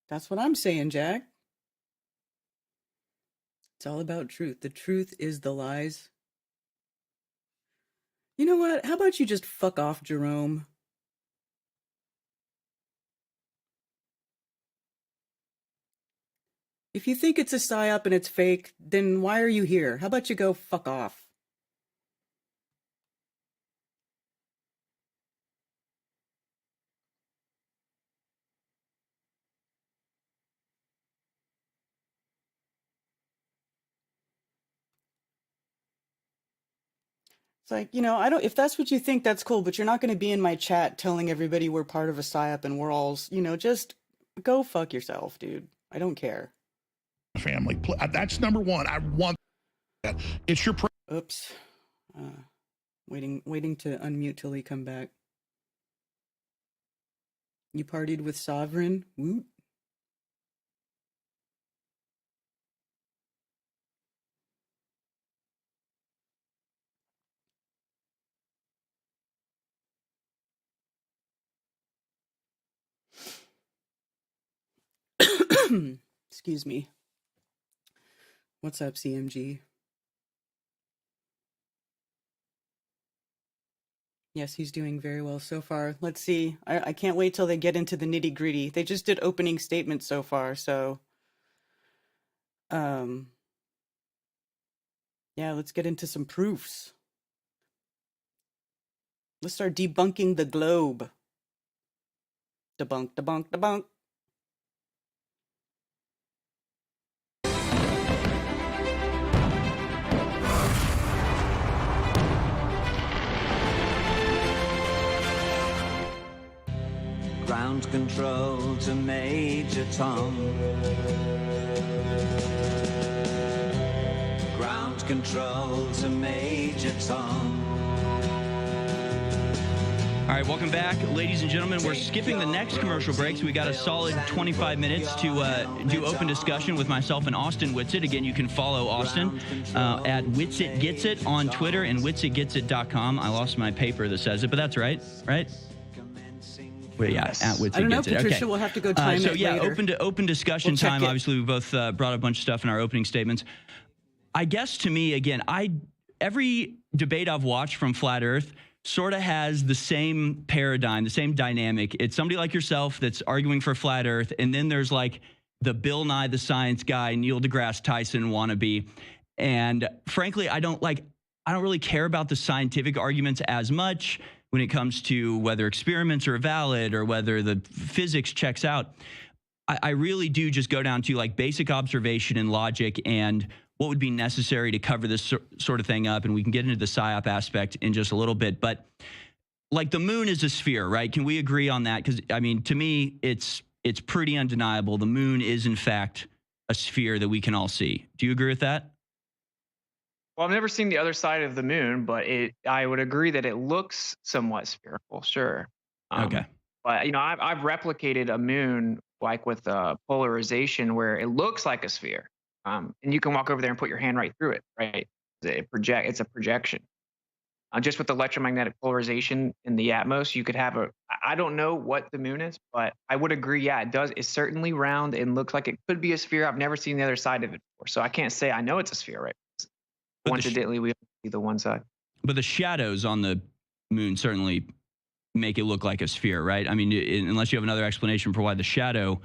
That's what I'm saying, Jack. It's all about truth. The truth is the lies. You know what? How about you just fuck off, Jerome? If you think it's a psyop and it's fake, then why are you here? How about you go fuck off? It's like, if that's what you think, that's cool, but you're not going to be in my chat telling everybody we're part of a psyop and we're all, just go fuck yourself, dude. I don't care. family. That's number one. I want that. It's your. Oops. Waiting to unmute till he come back. You partied with Sovereign? Woot. Excuse me. What's up, CMG? Yes, he's doing very well so far. Let's see. I can't wait till they get into the nitty gritty. They just did opening statements so far, so yeah, let's get into some proofs. Let's start debunking the globe. Debunk, debunk, debunk. Ground control to Major Tom. Ground control to Major Tom. All right, welcome back, ladies and gentlemen. We're skipping the next commercial break, so we got a solid 25 minutes to do open discussion with myself and Austin Witsit. Again, you can follow Austin at Witsit Gets It on Twitter and witsitgetsit.com. I lost my paper that says it, but that's right? Well, yeah, at Witsit I don't know, Gets It. Patricia, Okay. we'll have to go time so it yeah, later. open discussion We'll check time. it. Obviously, we both brought a bunch of stuff in our opening statements. I guess to me, again, every debate I've watched from Flat Earth sort of has the same paradigm, the same dynamic. It's somebody like yourself that's arguing for Flat Earth, and then there's like the Bill Nye the Science Guy, Neil deGrasse Tyson wannabe. And frankly, I don't really care about the scientific arguments as much when it comes to whether experiments are valid or whether the physics checks out. I really do just go down to like basic observation and logic and what would be necessary to cover this sort of thing up. And we can get into the PSYOP aspect in just a little bit. But like the moon is a sphere, right? Can we agree on that? Because, I mean, to me, it's pretty undeniable. The moon is, in fact, a sphere that we can all see. Do you agree with that? Well, I've never seen the other side of the moon, but I would agree that it looks somewhat spherical, sure. Okay. But, I've replicated a moon like with polarization where it looks like a sphere. And you can walk over there and put your hand right through it, right? It's a projection. Just with electromagnetic polarization in the atmos, you could have I don't know what the moon is, but I would agree, yeah, it does. It's certainly round and looks like it could be a sphere. I've never seen the other side of it before. So I can't say I know it's a sphere, right? But coincidentally, we see the one side. But the shadows on the moon certainly make it look like a sphere, right? I mean, unless you have another explanation for why the shadow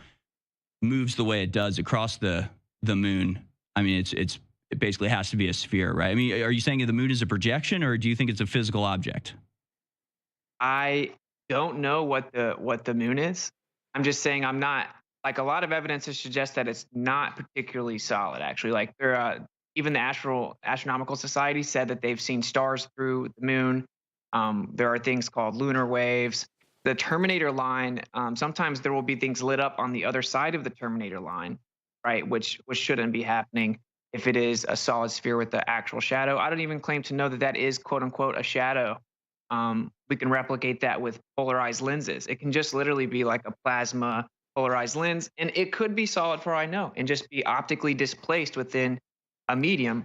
moves the way it does across the moon. I mean, it basically has to be a sphere, right? I mean, are you saying the moon is a projection, or do you think it's a physical object? I don't know what the moon is. I'm just saying I'm not like a lot of evidence to suggest that it's not particularly solid. Actually, like even the Astronomical Society said that they've seen stars through the moon. There are things called lunar waves. The Terminator line, sometimes there will be things lit up on the other side of the Terminator line, right? Which shouldn't be happening if it is a solid sphere with the actual shadow. I don't even claim to know that is quote unquote a shadow. We can replicate that with polarized lenses. It can just literally be like a plasma polarized lens, and it could be solid for all I know and just be optically displaced within a medium.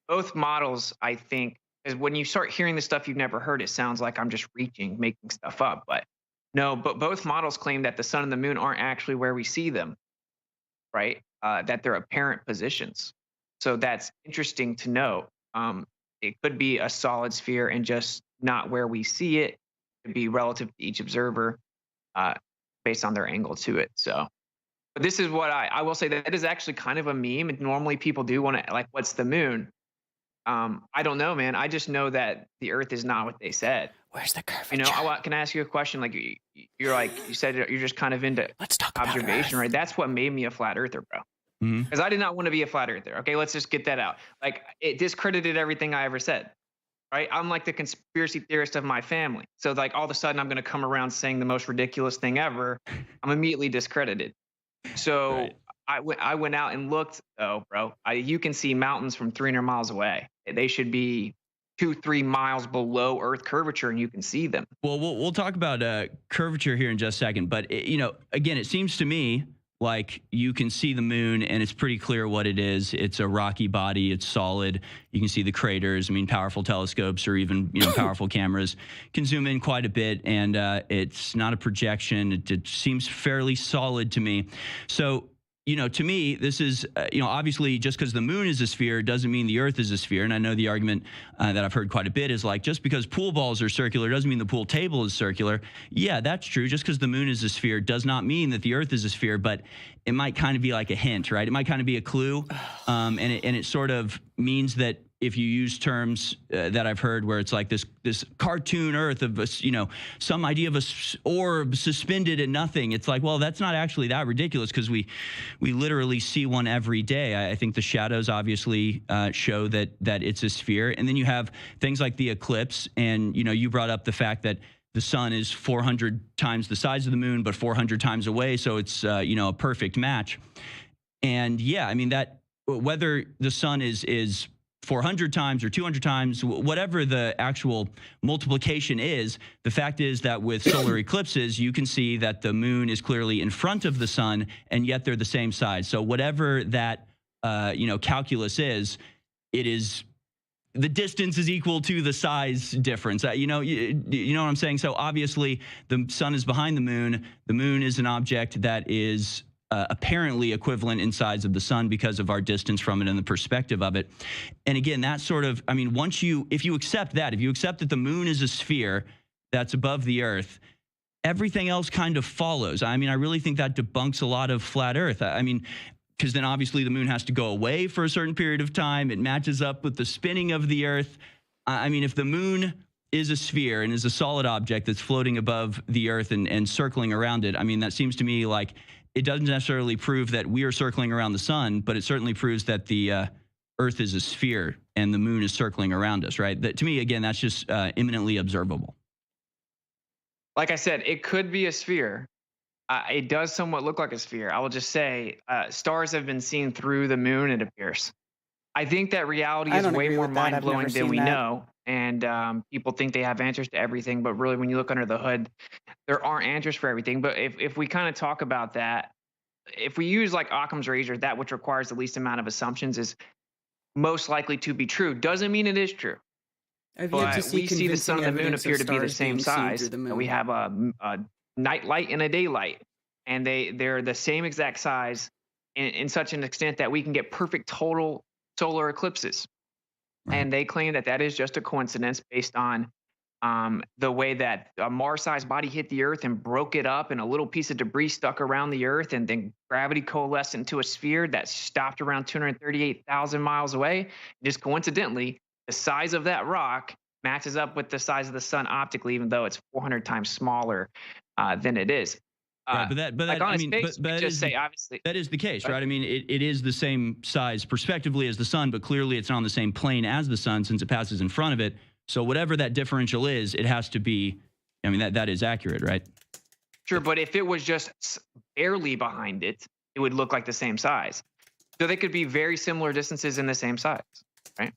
Both models, I think, is when you start hearing the stuff you've never heard, it sounds like I'm just making stuff up. But no, but both models claim that the sun and the moon aren't actually where we see them, right? That they're apparent positions. So that's interesting to know. It could be a solid sphere and just not where we see it. It could be relative to each observer based on their angle to it. So, but this is what I will say that it is actually kind of a meme. And normally people do want to like, what's the moon? I don't know, man. I just know that the Earth is not what they said. Where's the curvature? Can I ask you a question? Like you said you're just kind of into Let's talk about observation, Earth. right? That's what made me a flat earther, bro. Because I did not want to be a flat earther. Okay, let's just get that out. Like it discredited everything I ever said. Right? I'm like the conspiracy theorist of my family. So like all of a sudden I'm going to come around saying the most ridiculous thing ever. I'm immediately discredited. So I went out and looked, though, bro. You can see mountains from 300 miles away. They should be 2-3 miles below Earth curvature, and you can see them. Well, we'll talk about curvature here in just a second, but again, it seems to me like you can see the moon, and it's pretty clear what it is. It's a rocky body. It's solid. You can see the craters. I mean, powerful telescopes or even powerful cameras can zoom in quite a bit, and it's not a projection. It seems fairly solid to me. So, to me, this is, obviously just because the moon is a sphere doesn't mean the Earth is a sphere. And I know the argument that I've heard quite a bit is like, just because pool balls are circular doesn't mean the pool table is circular. Yeah, that's true. Just because the moon is a sphere does not mean that the Earth is a sphere, but it might kind of be like a hint, right? It might kind of be a clue. And it sort of means that if you use terms that I've heard where it's like this cartoon Earth of some idea of a orb suspended in nothing, it's like, well, that's not actually that ridiculous because we literally see one every day. I think the shadows obviously show that it's a sphere, and then you have things like the eclipse, and you brought up the fact that the sun is 400 times the size of the moon, but 400 times away, so it's a perfect match. And yeah, I mean that whether the sun is 400 times or 200 times, whatever the actual multiplication is, the fact is that with solar eclipses, you can see that the moon is clearly in front of the sun, and yet they're the same size. So whatever that, calculus is, it is the distance is equal to the size difference. You know what I'm saying? So obviously the sun is behind the moon. The moon is an object that is apparently equivalent in size of the sun because of our distance from it and the perspective of it. And again, that sort of, I mean, if you accept that the moon is a sphere that's above the Earth, everything else kind of follows. I mean, I really think that debunks a lot of flat Earth. I mean, because then obviously the moon has to go away for a certain period of time. It matches up with the spinning of the Earth. I mean, if the moon is a sphere and is a solid object that's floating above the Earth and circling around it, I mean, that seems to me like it doesn't necessarily prove that we are circling around the sun, but it certainly proves that the Earth is a sphere and the moon is circling around us, right? That, to me, again, that's just imminently observable. Like I said, it could be a sphere. It does somewhat look like a sphere. I will just say stars have been seen through the moon, it appears. I think that reality I is don't way agree more with that. I've mind-blowing never than seen we that. know. And people think they have answers to everything, but really when you look under the hood, there aren't answers for everything. But if we kind of talk about that, if we use like Occam's razor, that which requires the least amount of assumptions is most likely to be true. Doesn't mean it is true. I've yet to But see we see the sun convincing and the moon evidence appear of to be the stars same being seen size. through the And we moon. have a night light and a daylight, and they're the same exact size in such an extent that we can get perfect total solar eclipses. Right. And they claim that is just a coincidence based on the way that a Mars-sized body hit the Earth and broke it up, and a little piece of debris stuck around the Earth, and then gravity coalesced into a sphere that stopped around 238,000 miles away. Just coincidentally, the size of that rock matches up with the size of the sun optically, even though it's 400 times smaller than it is. Right, but that, like on I its mean, face, but we that just is say obviously. that is the case, right? I mean, it is the same size perspectively as the sun, but clearly it's not on the same plane as the sun since it passes in front of it. So whatever that differential is, it has to be. I mean, that is accurate, right? Sure, but if it was just barely behind it, it would look like the same size. So they could be very similar distances in the same size, right?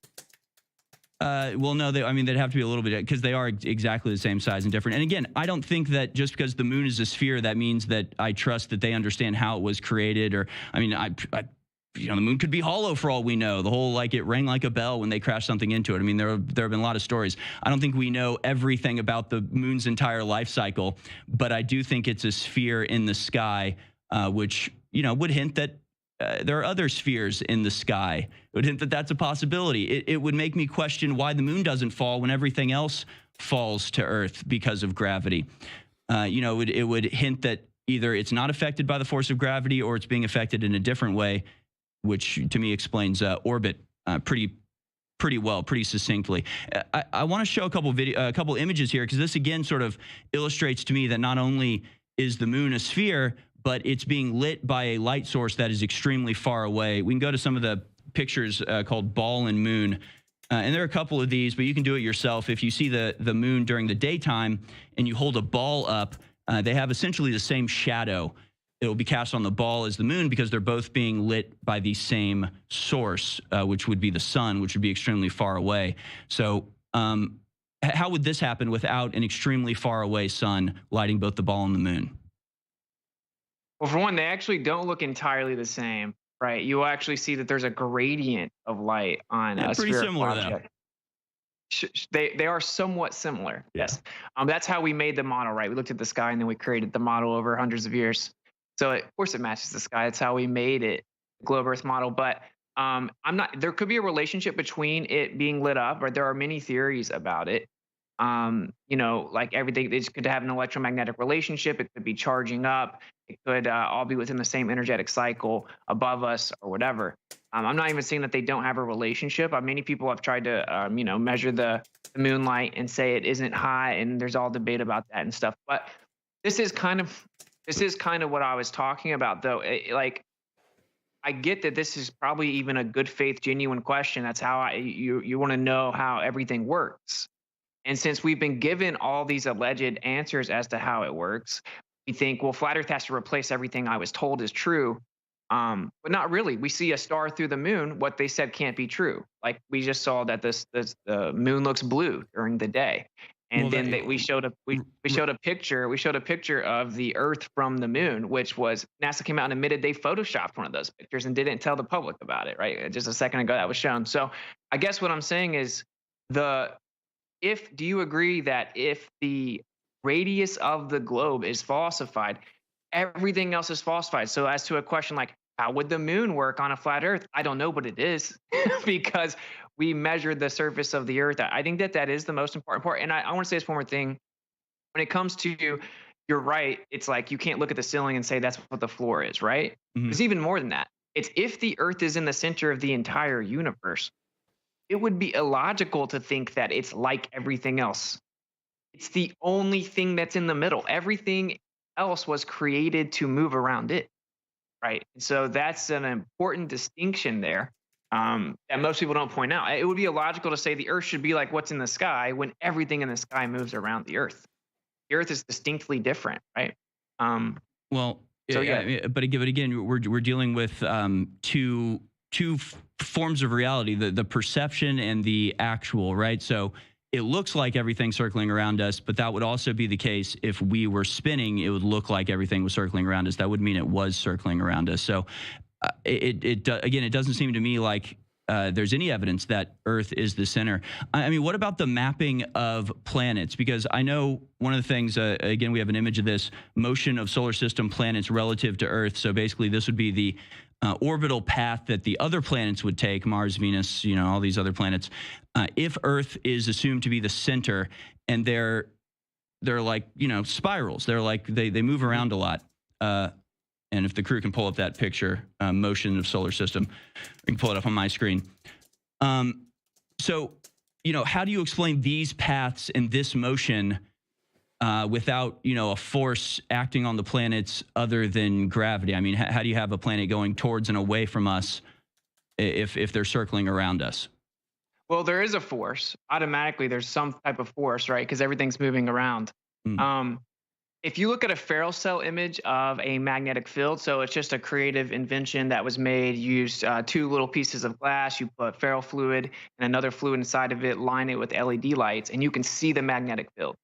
Well, no, they'd have to be a little bit, because they are exactly the same size and different. And again, I don't think that just because the moon is a sphere, that means that I trust that they understand how it was created. Or, I mean, the moon could be hollow for all we know. The whole, like, it rang like a bell when they crashed something into it. I mean, there have been a lot of stories. I don't think we know everything about the moon's entire life cycle, but I do think it's a sphere in the sky, which, would hint that there are other spheres in the sky. It would hint that that's a possibility. It would make me question why the moon doesn't fall when everything else falls to Earth because of gravity. It would hint that either it's not affected by the force of gravity or it's being affected in a different way, which to me explains orbit pretty well, pretty succinctly. I want to show a couple images here, because this again sort of illustrates to me that not only is the moon a sphere, but it's being lit by a light source that is extremely far away. We can go to some of the pictures called Ball and Moon. And there are a couple of these, but you can do it yourself. If you see the moon during the daytime and you hold a ball up, they have essentially the same shadow it'll be cast on the ball as the moon because they're both being lit by the same source, which would be the sun, which would be extremely far away. So how would this happen without an extremely far away sun lighting both the ball and the moon? Well, for one, they actually don't look entirely the same, right? You will actually see that there's a gradient of light on Yeah, a pretty spherical similar, object. They are somewhat similar. Yeah. Yes. That's how we made the model, right? We looked at the sky and then we created the model over hundreds of years. So of course it matches the sky. That's how we made it, the globe Earth model. But I'm not. There could be a relationship between it being lit up, or there are many theories about it. Like everything, it could have an electromagnetic relationship. It could be charging up. It could all be within the same energetic cycle above us or whatever. I'm not even saying that they don't have a relationship. Many people have tried to, measure the moonlight and say it isn't high, and there's all debate about that and stuff. But this is kind of what I was talking about, though. Like, I get that this is probably even a good faith, genuine question. That's how you want to know how everything works. And since we've been given all these alleged answers as to how it works, we think, well, flat Earth has to replace everything I was told is true. But not really. We see a star through the moon. What they said can't be true. Like we just saw that the moon looks blue during the day, and Well, then we showed a picture of the Earth from the moon, which was NASA came out and admitted they photoshopped one of those pictures and didn't tell the public about it. Right, just a second ago that was shown. So I guess what I'm saying is do you agree that if the radius of the globe is falsified, everything else is falsified? So as to a question like, how would the moon work on a flat Earth? I don't know, but it is because we measured the surface of the Earth. I think that is the most important part. And I want to say this one more thing. When it comes to, you're right, it's like you can't look at the ceiling and say that's what the floor is, right? Mhm. It's even more than that. It's if the Earth is in the center of the entire universe, it would be illogical to think that it's like everything else. It's the only thing that's in the middle. Everything else was created to move around it, right? And so that's an important distinction there that most people don't point out. It would be illogical to say the Earth should be like what's in the sky when everything in the sky moves around the Earth. The Earth is distinctly different, right? Well, So, but again, we're dealing with two forms of reality: the perception and the actual, right? So it looks like everything's circling around us, but that would also be the case if we were spinning. It would look like everything was circling around us. That would mean it was circling around us. So it doesn't seem to me like there's any evidence that Earth is the center. I mean, what about the mapping of planets? Because I know one of the things, again, we have an image of this motion of solar system planets relative to Earth. So basically, this would be the orbital path that the other planets would take, Mars, Venus, all these other planets, if Earth is assumed to be the center, and they're like, spirals. They're like, they move around a lot. And if the crew can pull up that picture, motion of solar system, we can pull it up on my screen. So, how do you explain these paths and this motion without, a force acting on the planets other than gravity? I mean, how do you have a planet going towards and away from us if they're circling around us? Well, there is a force. Automatically, there's some type of force, right? Because everything's moving around. If you look at a Ferrel cell image of a magnetic field, so it's just a creative invention that was made, used two little pieces of glass, you put Ferrel fluid and another fluid inside of it, line it with LED lights, and you can see the magnetic field.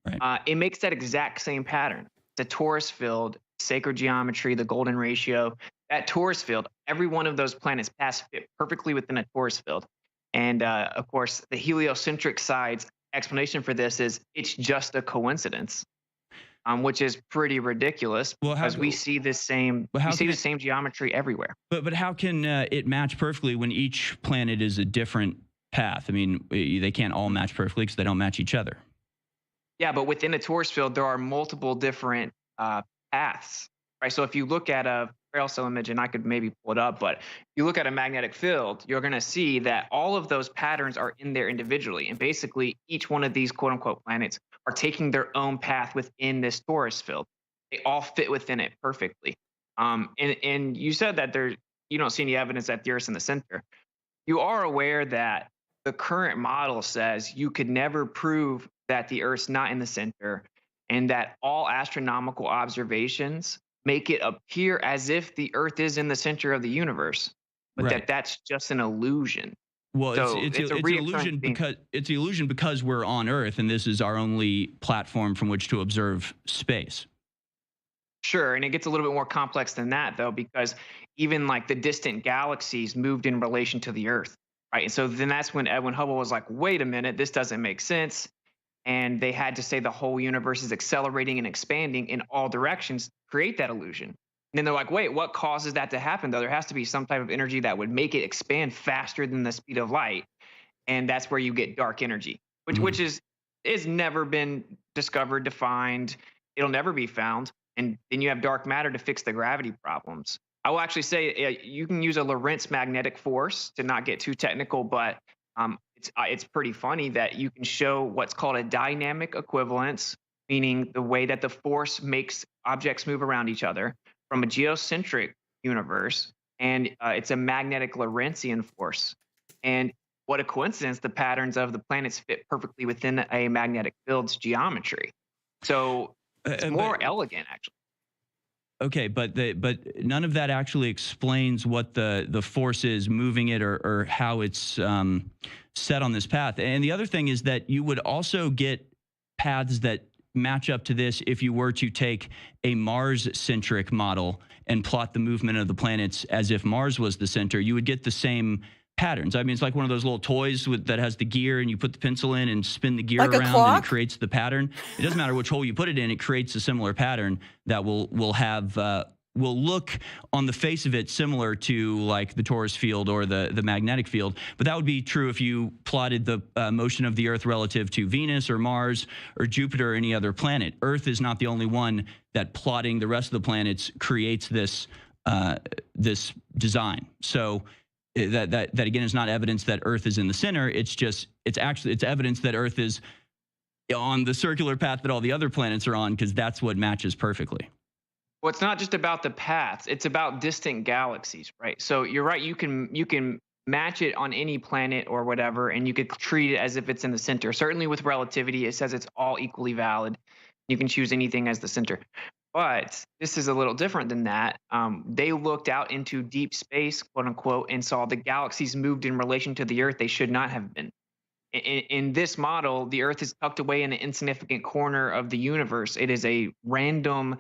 Right. It makes that exact same pattern. It's a torus field, sacred geometry, the golden ratio. That torus field, every one of those planets fit perfectly within a torus field. And of course, the heliocentric side's explanation for this is it's just a coincidence. Which is pretty ridiculous because we see the same geometry everywhere. But how can it match perfectly when each planet is a different path? I mean, they can't all match perfectly because they don't match each other. Yeah, but within a torus field, there are multiple different paths, right? So if you look at a Ferrel cell image, and I could maybe pull it up, but if you look at a magnetic field, you're going to see that all of those patterns are in there individually. And basically, each one of these quote unquote planets are taking their own path within this torus field. They all fit within it perfectly. And you said that you don't see any evidence that the Earth's in the center. You are aware that the current model says you could never prove that the Earth's not in the center, and that all astronomical observations make it appear as if the Earth is in the center of the universe, but Right. that's just an illusion. Well, So it's a it's an reoccurring illusion theme. because we're on Earth and this is our only platform from which to observe space. Sure, and it gets a little bit more complex than that, though, because even like the distant galaxies moved in relation to the Earth, right? And so then that's when Edwin Hubble was like, wait a minute, this doesn't make sense. And they had to say the whole universe is accelerating and expanding in all directions to create that illusion. And then they're like, wait, what causes that to happen, though? There has to be some type of energy that would make it expand faster than the speed of light. And that's where you get dark energy, which is never been discovered, defined. It'll never be found. And then you have dark matter to fix the gravity problems. I will actually say you can use a Lorentz magnetic force to not get too technical, but it's pretty funny that you can show what's called a dynamic equivalence, meaning the way that the force makes objects move around each other from a geocentric universe, and it's a magnetic Lorentzian force. And what a coincidence, the patterns of the planets fit perfectly within a magnetic field's geometry. So it's more elegant, actually. Okay, but none of that actually explains what the force is moving it or how it's set on this path. And the other thing is that you would also get paths that match up to this if you were to take a Mars-centric model and plot the movement of the planets as if Mars was the center. You would get the same patterns. I mean, it's like one of those little toys that has the gear and you put the pencil in and spin the gear Like a around and clock? it creates the pattern. It doesn't matter which hole you put it in, it creates a similar pattern that will look on the face of it similar to like the torus field or the magnetic field. But that would be true if you plotted the motion of the Earth relative to Venus or Mars or Jupiter or any other planet. Earth is not the only one that plotting the rest of the planets creates this this design. So that again is not evidence that Earth is in the center. It's evidence that Earth is on the circular path that all the other planets are on, because that's what matches perfectly. Well, it's not just about the paths; it's about distant galaxies, right? So you're right. You can match it on any planet or whatever, and you could treat it as if it's in the center. Certainly, with relativity, it says it's all equally valid. You can choose anything as the center. But this is a little different than that. They looked out into deep space, quote unquote, and saw the galaxies moved in relation to the Earth. They should not have been. In this model, the Earth is tucked away in an insignificant corner of the universe. It is a random,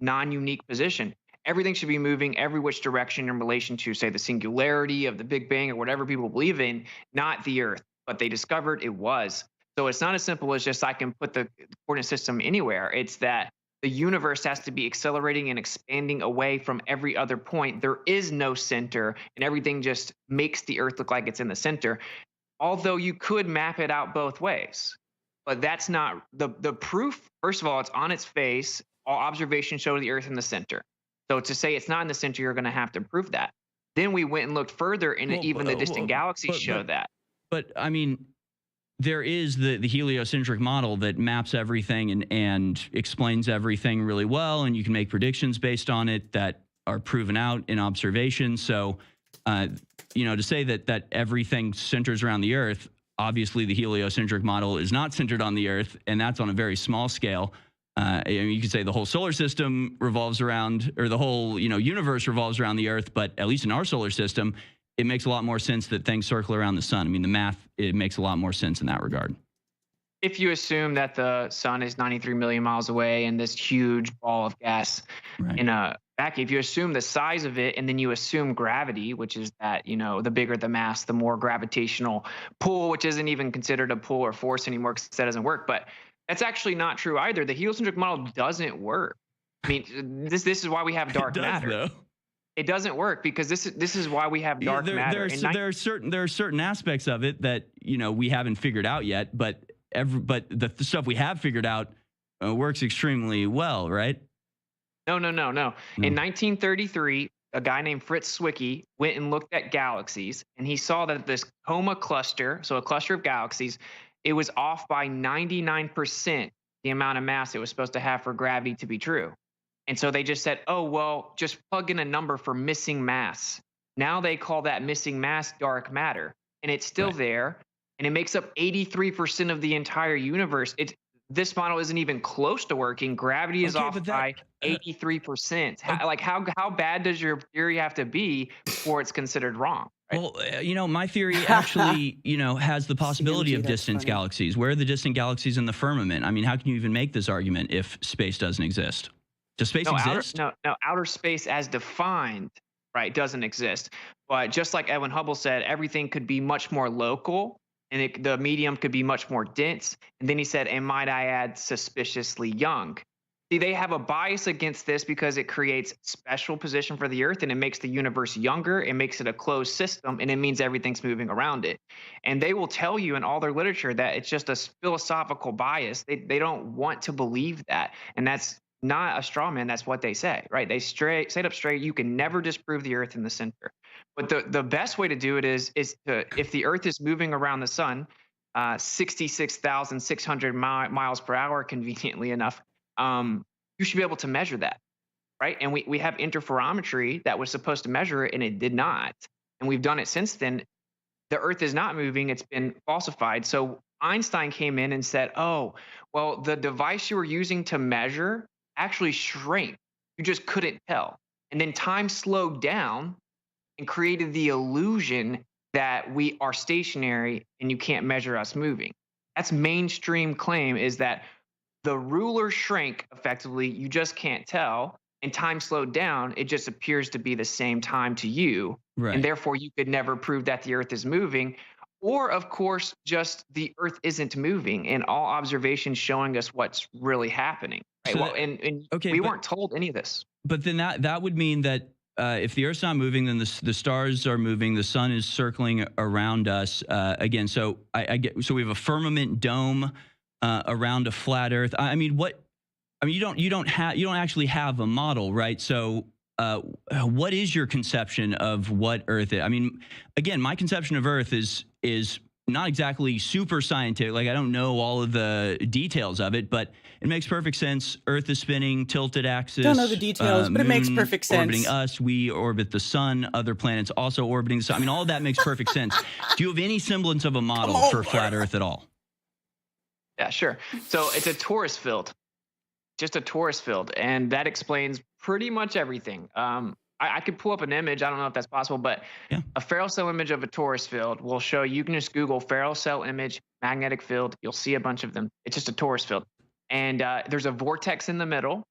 non-unique position. Everything should be moving every which direction in relation to, say, the singularity of the Big Bang or whatever people believe in, not the Earth. But they discovered it was. So it's not as simple as just I can put the coordinate system anywhere. It's that the universe has to be accelerating and expanding away from every other point. There is no center, and everything just makes the Earth look like it's in the center. Although you could map it out both ways, but that's not the proof. First of all, it's on its face. All observations show the Earth in the center. So to say it's not in the center, you're going to have to prove that. Then we went and looked further, and even the distant galaxies show that. But I mean, there is the heliocentric model that maps everything and explains everything really well, and you can make predictions based on it that are proven out in observation. So, to say that everything centers around the Earth, obviously the heliocentric model is not centered on the Earth, and that's on a very small scale. You could say the whole solar system revolves around, or the whole universe revolves around the Earth, but at least in our solar system, it makes a lot more sense that things circle around the sun. I mean, the math, it makes a lot more sense in that regard. If you assume that the sun is 93 million miles away and this huge ball of gas in a vacuum, if you assume the size of it and then you assume gravity, which is that, the bigger the mass, the more gravitational pull, which isn't even considered a pull or force anymore because that doesn't work. But that's actually not true either. The heliocentric model doesn't work. I mean, this is why we have dark matter. Though. It doesn't work because this is why we have dark matter. There are certain aspects of it that we haven't figured out yet, but the stuff we have figured out works extremely well, right? No. In 1933, a guy named Fritz Zwicky went and looked at galaxies, and he saw that this Coma cluster, so a cluster of galaxies, it was off by 99% the amount of mass it was supposed to have for gravity to be true. And so they just said, oh, well, just plug in a number for missing mass. Now they call that missing mass dark matter, and it's still there, and it makes up 83% of the entire universe. this model isn't even close to working. Gravity is Okay, off but that by 83%. How bad does your theory have to be before it's considered wrong? Right? well, my theory actually, has the possibility CMG, of that's distant funny. galaxies. Where are the distant galaxies in the firmament? I mean, how can you even make this argument if space doesn't exist? Does space exist? No, outer space as defined, right, doesn't exist. But just like Edwin Hubble said, everything could be much more local, and the medium could be much more dense. And then he said, and might I add, suspiciously young. See, they have a bias against this because it creates special position for the Earth, and it makes the universe younger. It makes it a closed system, and it means everything's moving around it. And they will tell you in all their literature that it's just a philosophical bias. They don't want to believe that, and that's not a straw man. That's what they say, right? They straight up straight. You can never disprove the Earth in the center. But the best way to do it is to, if the Earth is moving around the sun, 66,600 miles per hour, conveniently enough, you should be able to measure that, right? And we have interferometry that was supposed to measure it, and it did not. And we've done it since then. The Earth is not moving; it's been falsified. So Einstein came in and said, "Oh, well, the device you were using to measure actually shrank. You just couldn't tell." And then time slowed down and created the illusion that we are stationary and you can't measure us moving. That's mainstream claim, is that the ruler shrank effectively, you just can't tell, and time slowed down, it just appears to be the same time to you. Right. And therefore you could never prove that the Earth is moving. Or of course, just the Earth isn't moving, and all observations showing us what's really happening. Right? So Well, and okay, we but- weren't told any of this. But then that would mean that if the Earth's not moving, then the stars are moving. The sun is circling around us again. So so we have a firmament dome around a flat Earth. I mean, you don't actually have a model, right? So what is your conception of what Earth is? I mean, again, my conception of Earth is not exactly super scientific. Like, I don't know all of the details of it, but it makes perfect sense. Earth is spinning, tilted axis. Don't know the details, but it makes moon perfect sense. Orbiting us, we orbit the sun. Other planets also orbiting the sun. I mean, all of that makes perfect sense. Do you have any semblance of a model for flat Earth at all? Yeah, sure. So it's a torus field, just a torus field, and that explains pretty much everything. I could pull up an image. I don't know if that's possible, but Yeah. a Farrell cell image of a torus field will show. You can just Google Farrell cell image magnetic field. You'll see a bunch of them. It's just a torus field, and there's a vortex in the middle.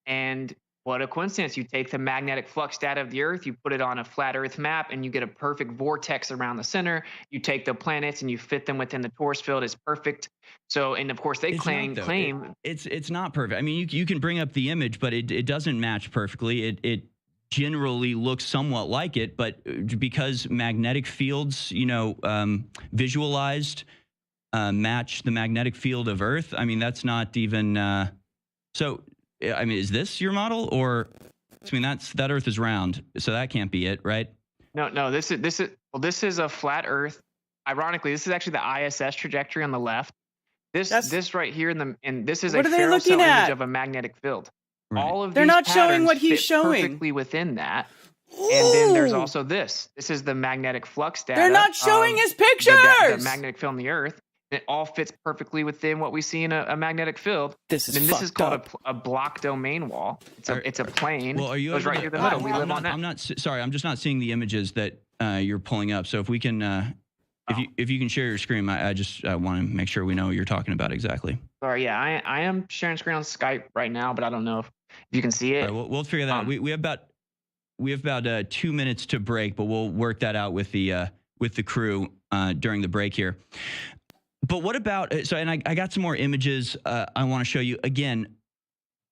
And what a coincidence! You take the magnetic flux data of the Earth, you put it on a flat Earth map, and you get a perfect vortex around the center. You take the planets and you fit them within the torus field. It's perfect. So, and of course, they It's claim not, though. It's not perfect. I mean, you can bring up the image, but it doesn't match perfectly. It generally looks somewhat like it, but because magnetic fields, visualized match the magnetic field of Earth. I mean, that's not even. So, I mean, is this your model, or? I mean, that Earth is round, so that can't be it, right? No. This is a flat Earth. Ironically, this is actually the ISS trajectory on the left. This right here and this is What a are they Farrell looking cell image at? of a magnetic field. Right. All of They're these not showing what patterns he's fit showing. perfectly within that. And then there's also this. This is the magnetic flux data. They're not showing of his the pictures. magnetic field on the Earth. It all fits perfectly within what we see in a magnetic field. This is and this is fucked called up. a block domain wall. It's a plane. Well, are you goes able right to- through the middle. We I'm live not, on that. I'm not sorry. I'm just not seeing the images that you're pulling up. So if we can, if you can share your screen, I just want to make sure we know what you're talking about exactly. Sorry, yeah, I am sharing screen on Skype right now, but I don't know if you can see it. All right, we'll figure that out. We have about 2 minutes to break, but we'll work that out with the crew during the break here. But what about and I got some more images I want to show you. Again,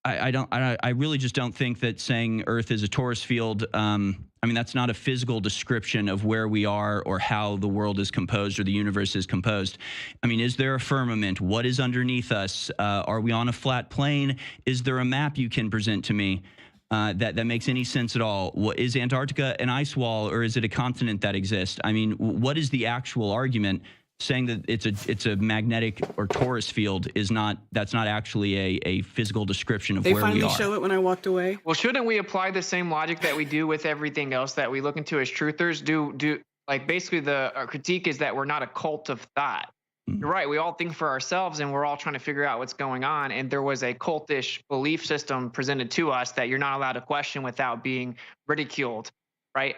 I really just don't think that saying Earth is a torus field. I mean, that's not a physical description of where we are or how the world is composed or the universe is composed. I mean, is there a firmament? What is underneath us? Are we on a flat plane? Is there a map you can present to me that makes any sense at all? What, is Antarctica an ice wall, or is it a continent that exists? I mean, what is the actual argument? Saying that it's a magnetic or torus field that's not actually a physical description of They where we finally are. show it when I walked away. Well, shouldn't we apply the same logic that we do with everything else that we look into as truthers? Do like basically our critique is that we're not a cult of thought. You're right. We all think for ourselves and we're all trying to figure out what's going on. And there was a cultish belief system presented to us that you're not allowed to question without being ridiculed. Right.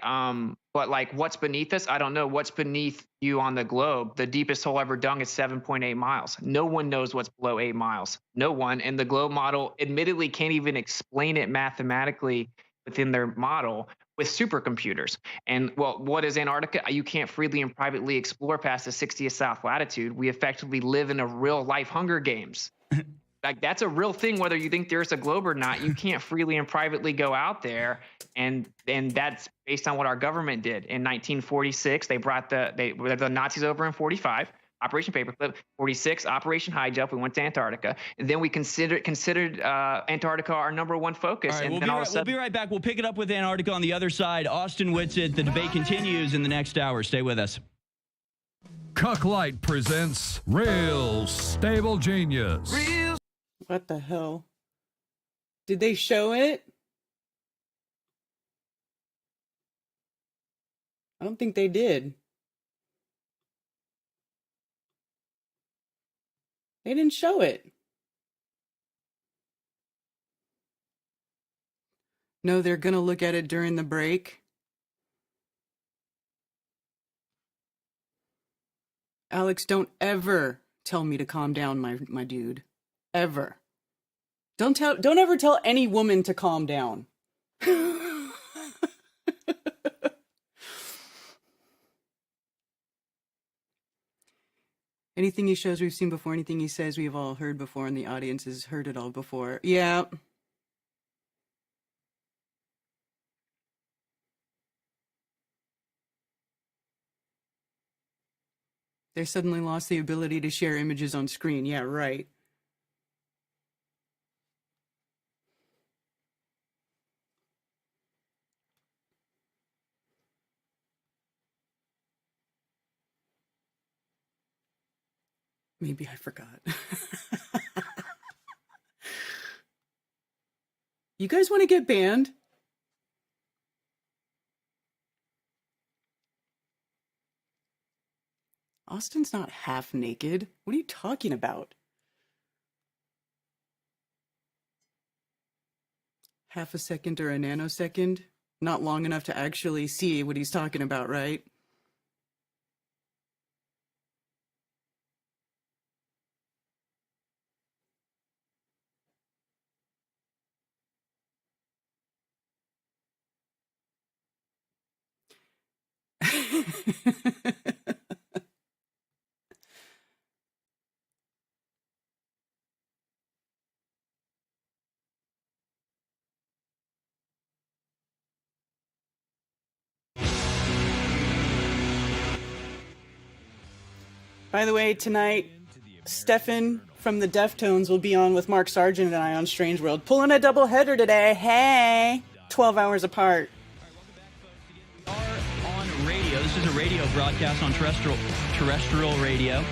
But like what's beneath us? I don't know. What's beneath you on the globe? The deepest hole ever dug is 7.8 miles. No one knows what's below 8 miles. No one. And the globe model admittedly can't even explain it mathematically within their model with supercomputers. And well, what is Antarctica? You can't freely and privately explore past the 60th south latitude. We effectively live in a real life Hunger Games. Like that's a real thing, whether you think there's a globe or not. You can't freely and privately go out there, and that's based on what our government did in 1946. They brought the Nazis over in 45. Operation Paperclip, 46, Operation High Jump. We went to Antarctica, and then we considered Antarctica our number one focus. All right, And we'll be right back. We'll pick it up with Antarctica on the other side. Austin Witsit, the debate continues in the next hour. Stay with us. Cucklight presents Real Stable Genius. What the hell? Did they show it? I don't think they did. They didn't show it. No, they're gonna look at it during the break. Alex, don't ever tell me to calm down, my dude. Ever. Don't ever tell any woman to calm down. Anything he shows we've seen before, anything he says we've all heard before, and the audience has heard it all before. Yeah. They suddenly lost the ability to share images on screen. Yeah, right. Maybe I forgot. You guys want to get banned? Austin's not half naked. What are you talking about? Half a second or a nanosecond? Not long enough to actually see what he's talking about, right? By the way, tonight, Stefan from the Deftones will be on with Mark Sargent and I on Strange World. Pulling a double header today. Hey! 12 hours apart. We are on radio. This is a radio broadcast on terrestrial radio.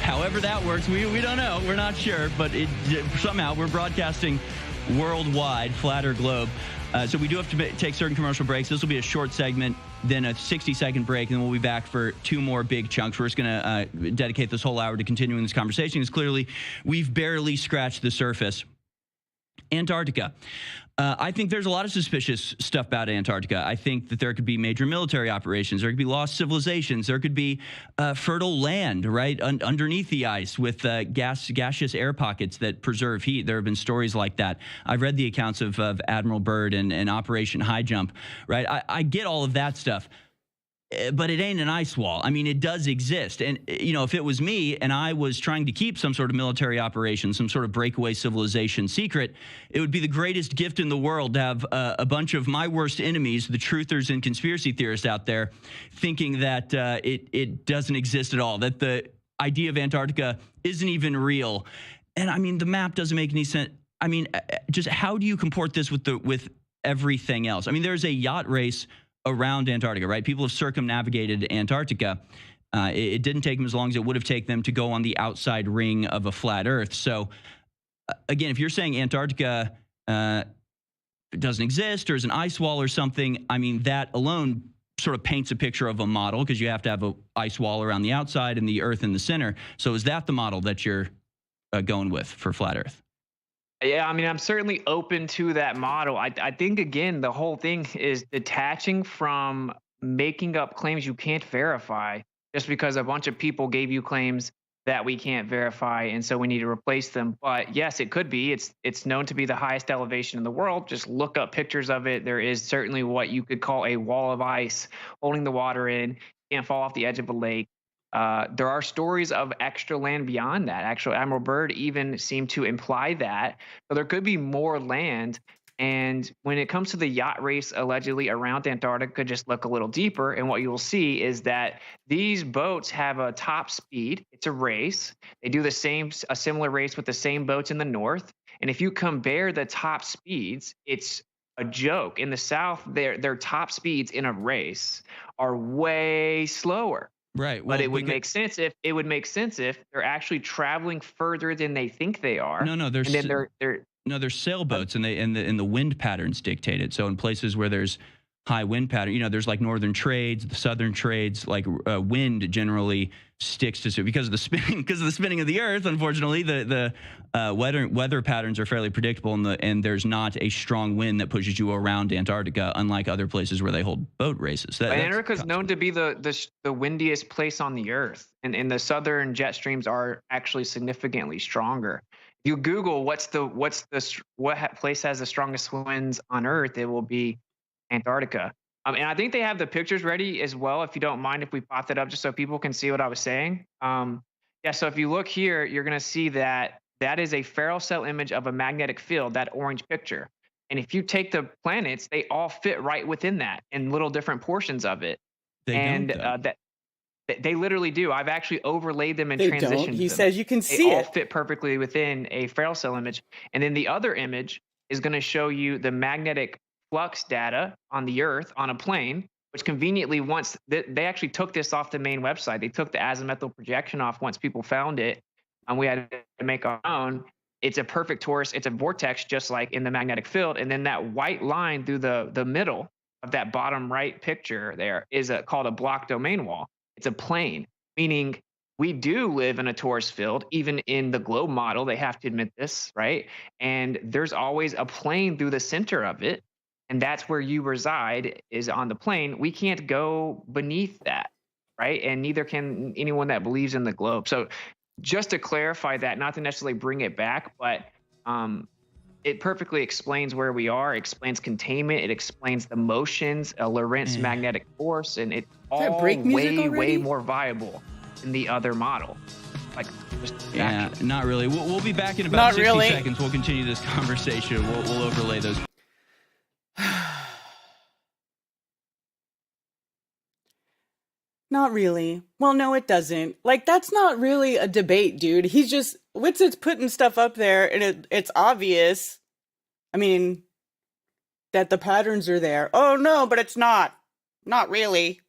However that works, we don't know. We're not sure, but somehow we're broadcasting worldwide, flatter globe. So we do have to take certain commercial breaks. This will be a short segment, then a 60-second break, and then we'll be back for two more big chunks. We're just going to dedicate this whole hour to continuing this conversation, because clearly we've barely scratched the surface. Antarctica. I think there's a lot of suspicious stuff about Antarctica. I think that there could be major military operations. There could be lost civilizations. There could be fertile land, right, underneath the ice with gaseous air pockets that preserve heat. There have been stories like that. I've read the accounts of Admiral Byrd and Operation High Jump, right? I get all of that stuff. But it ain't an ice wall. I mean, it does exist. And, you know, if it was me and I was trying to keep some sort of military operation, some sort of breakaway civilization secret, it would be the greatest gift in the world to have a bunch of my worst enemies, the truthers and conspiracy theorists out there, thinking that it doesn't exist at all, that the idea of Antarctica isn't even real. And, I mean, the map doesn't make any sense. I mean, just how do you comport this with everything else? I mean, there's a yacht race around Antarctica, right? People have circumnavigated Antarctica. It didn't take them as long as it would have taken them to go on the outside ring of a flat Earth. So, again, if you're saying Antarctica doesn't exist or is an ice wall or something, I mean, that alone sort of paints a picture of a model because you have to have an ice wall around the outside and the Earth in the center. So is that the model that you're going with for flat Earth? Yeah, I mean, I'm certainly open to that model. I think, again, the whole thing is detaching from making up claims you can't verify just because a bunch of people gave you claims that we can't verify, and so we need to replace them. But yes, it could be. It's known to be the highest elevation in the world. Just look up pictures of it. There is certainly what you could call a wall of ice holding the water in. Can't fall off the edge of a lake. There are stories of extra land beyond that. Actually, Admiral Byrd even seemed to imply that. So there could be more land. And when it comes to the yacht race allegedly around Antarctica, just look a little deeper. And what you'll see is that these boats have a top speed. It's a race. They do a similar race with the same boats in the north. And if you compare the top speeds, it's a joke. In the south, their top speeds in a race are way slower. Right. Well, but it would make sense if they're actually traveling further than they think they are. No, there's and then they're sailboats, and the wind patterns dictate it. So in places where there's high wind pattern, there's like northern trades, the southern trades, like wind generally sticks to because of the spinning of the Earth. Unfortunately, the weather patterns are fairly predictable, and there's not a strong wind that pushes you around Antarctica, unlike other places where they hold boat races. Antarctica is known to be the windiest place on the Earth, and the southern jet streams are actually significantly stronger. If you Google what place has the strongest winds on Earth, it will be Antarctica. And I think they have the pictures ready as well, if you don't mind if we pop that up just so people can see what I was saying. Yeah, so if you look here, you're going to see that is a Farrell cell image of a magnetic field, that orange picture. And if you take the planets, they all fit right within that in little different portions of it. They literally do. I've actually overlaid them and transitioned them. He says you can see it. They all fit perfectly within a Farrell cell image. And then the other image is going to show you the magnetic flux data on the Earth on a plane, which conveniently they actually took this off the main website. They took the azimuthal projection off once people found it, and we had to make our own. It's a perfect torus. It's a vortex, just like in the magnetic field. And then that white line through the middle of that bottom right picture there is called a block domain wall. It's a plane, meaning we do live in a torus field. Even in the globe model, they have to admit this, right? And there's always a plane through the center of it. And that's where you reside, is on the plane. We can't go beneath that, right? And neither can anyone that believes in the globe. So just to clarify that, not to necessarily bring it back, but it perfectly explains where we are, explains containment, it explains the motions, Lorentz magnetic force, and it's all way more viable than the other model. Like, not really. We'll be back in about 60 seconds. We'll continue this conversation. We'll overlay those. Not really. Well, no, it doesn't. Like, that's not really a debate, dude. Witsit's putting stuff up there, and it's obvious. I mean, that the patterns are there. Oh, no, but it's not. Not really.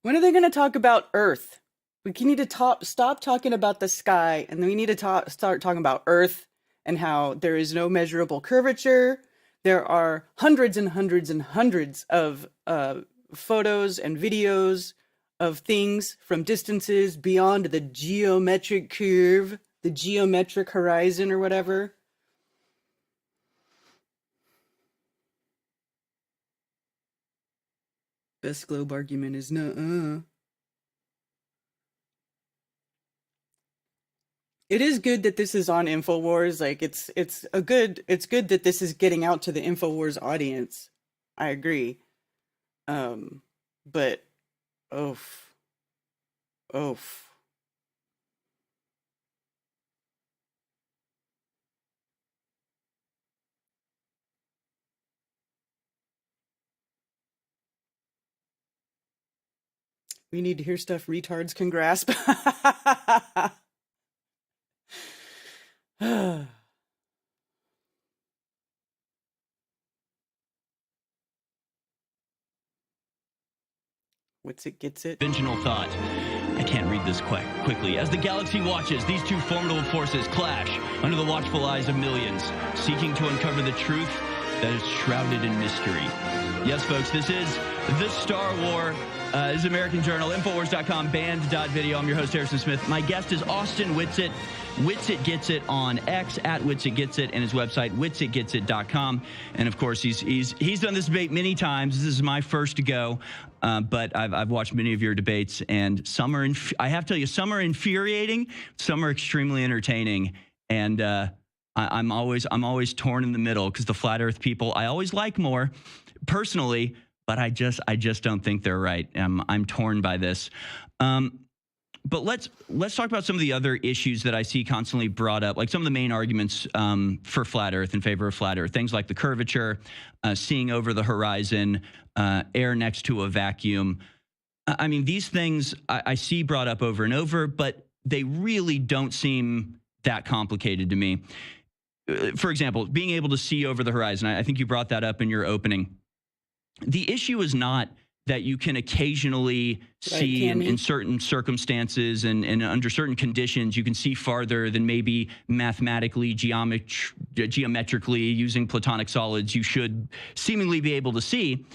When are they going to talk about Earth? We need to stop talking about the sky, and then we need to start talking about Earth and how there is no measurable curvature. There are hundreds and hundreds and hundreds of photos and videos of things from distances beyond the geometric curve, the geometric horizon or whatever. Best globe argument is nuh-uh. It is good that this is on InfoWars. Like, it's good that this is getting out to the InfoWars audience. I agree. But oof. We need to hear stuff retards can grasp. Witsit gets it. Conventional thought. I can't read this quite quickly. As the galaxy watches, these two formidable forces clash under the watchful eyes of millions, seeking to uncover the truth that is shrouded in mystery. Yes, folks, this is the Star War. This is American Journal, Infowars.com, band.video. I'm your host, Harrison Smith. My guest is Austin Witsit. Witsit Gets It on X, at Witsit Gets It, and his website, witsitgetsit.com. And, of course, he's done this debate many times. This is my first to go, but I've watched many of your debates, and some are, I have to tell you, some are infuriating, some are extremely entertaining, and I'm always torn in the middle because the flat Earth people I always like more personally, but I just don't think they're right. I'm torn by this. But let's talk about some of the other issues that I see constantly brought up, like some of the main arguments for flat Earth, in favor of flat Earth, things like the curvature, seeing over the horizon, air next to a vacuum. I mean, these things I see brought up over and over, but they really don't seem that complicated to me. For example, being able to see over the horizon, I think you brought that up in your opening. The issue is not that you can occasionally see in certain circumstances and under certain conditions, you can see farther than maybe mathematically, geometrically, using Platonic solids, you should seemingly be able to see.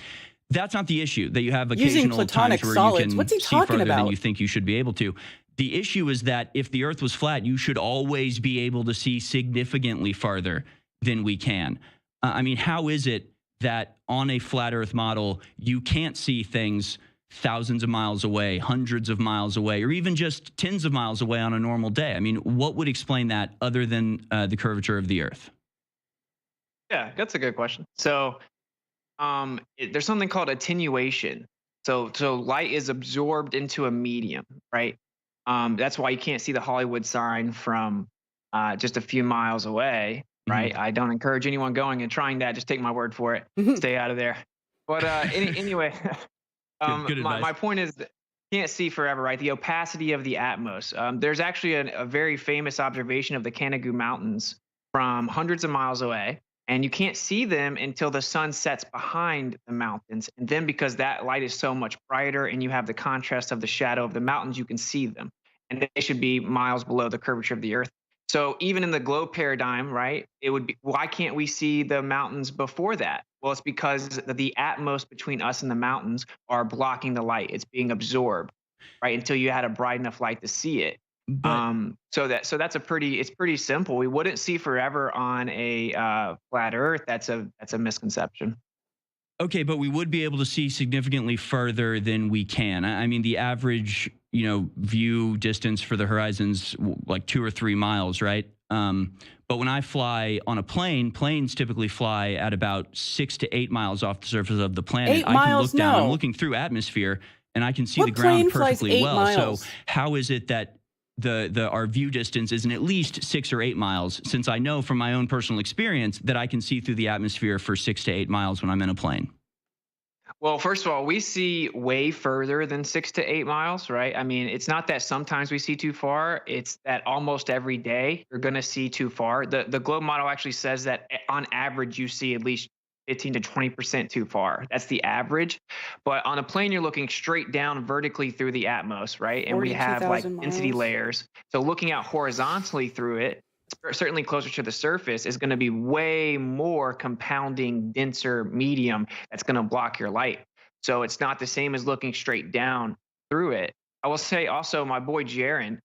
That's not the issue, that you have occasional times where you can see farther than you think you should be able to. The issue is that if the Earth was flat, you should always be able to see significantly farther than we can. I mean, how is it that on a flat Earth model, you can't see things thousands of miles away, hundreds of miles away, or even just tens of miles away on a normal day? I mean, what would explain that other than the curvature of the Earth? Yeah, that's a good question. So there's something called attenuation. So light is absorbed into a medium, right? That's why you can't see the Hollywood sign from just a few miles away. Right. I don't encourage anyone going and trying that. Just take my word for it. Stay out of there. But anyway, good my point is that you can't see forever, right? The opacity of the Atmos. There's actually a very famous observation of the Canigou Mountains from hundreds of miles away, and you can't see them until the sun sets behind the mountains. And then because that light is so much brighter and you have the contrast of the shadow of the mountains, you can see them. And they should be miles below the curvature of the Earth. So even in the globe paradigm, right, it would be, why can't we see the mountains before that? Well, it's because the Atmos between us and the mountains are blocking the light. It's being absorbed, right, until you had a bright enough light to see it. So that's it's pretty simple. We wouldn't see forever on a flat Earth. That's a misconception. Okay, but we would be able to see significantly further than we can. I mean, the average, view distance for the horizon's like 2 or 3 miles, right? But when I fly on a plane, planes typically fly at about 6 to 8 miles off the surface of the planet. I can look down. I'm looking through atmosphere, and I can see the ground perfectly well. So how is it that our view distance isn't at least 6 or 8 miles, since I know from my own personal experience that I can see through the atmosphere for 6 to 8 miles when I'm in a plane? Well, first of all, we see way further than 6 to 8 miles, right? I mean, it's not that sometimes we see too far. It's that almost every day you're going to see too far. The globe model actually says that on average, you see at least 15 to 20% too far. That's the average. But on a plane, you're looking straight down vertically through the Atmos, right? And we have like density layers. So looking out horizontally through it, certainly closer to the surface, is going to be way more compounding, denser medium that's going to block your light. So it's not the same as looking straight down through it. I will say also, my boy Jaron,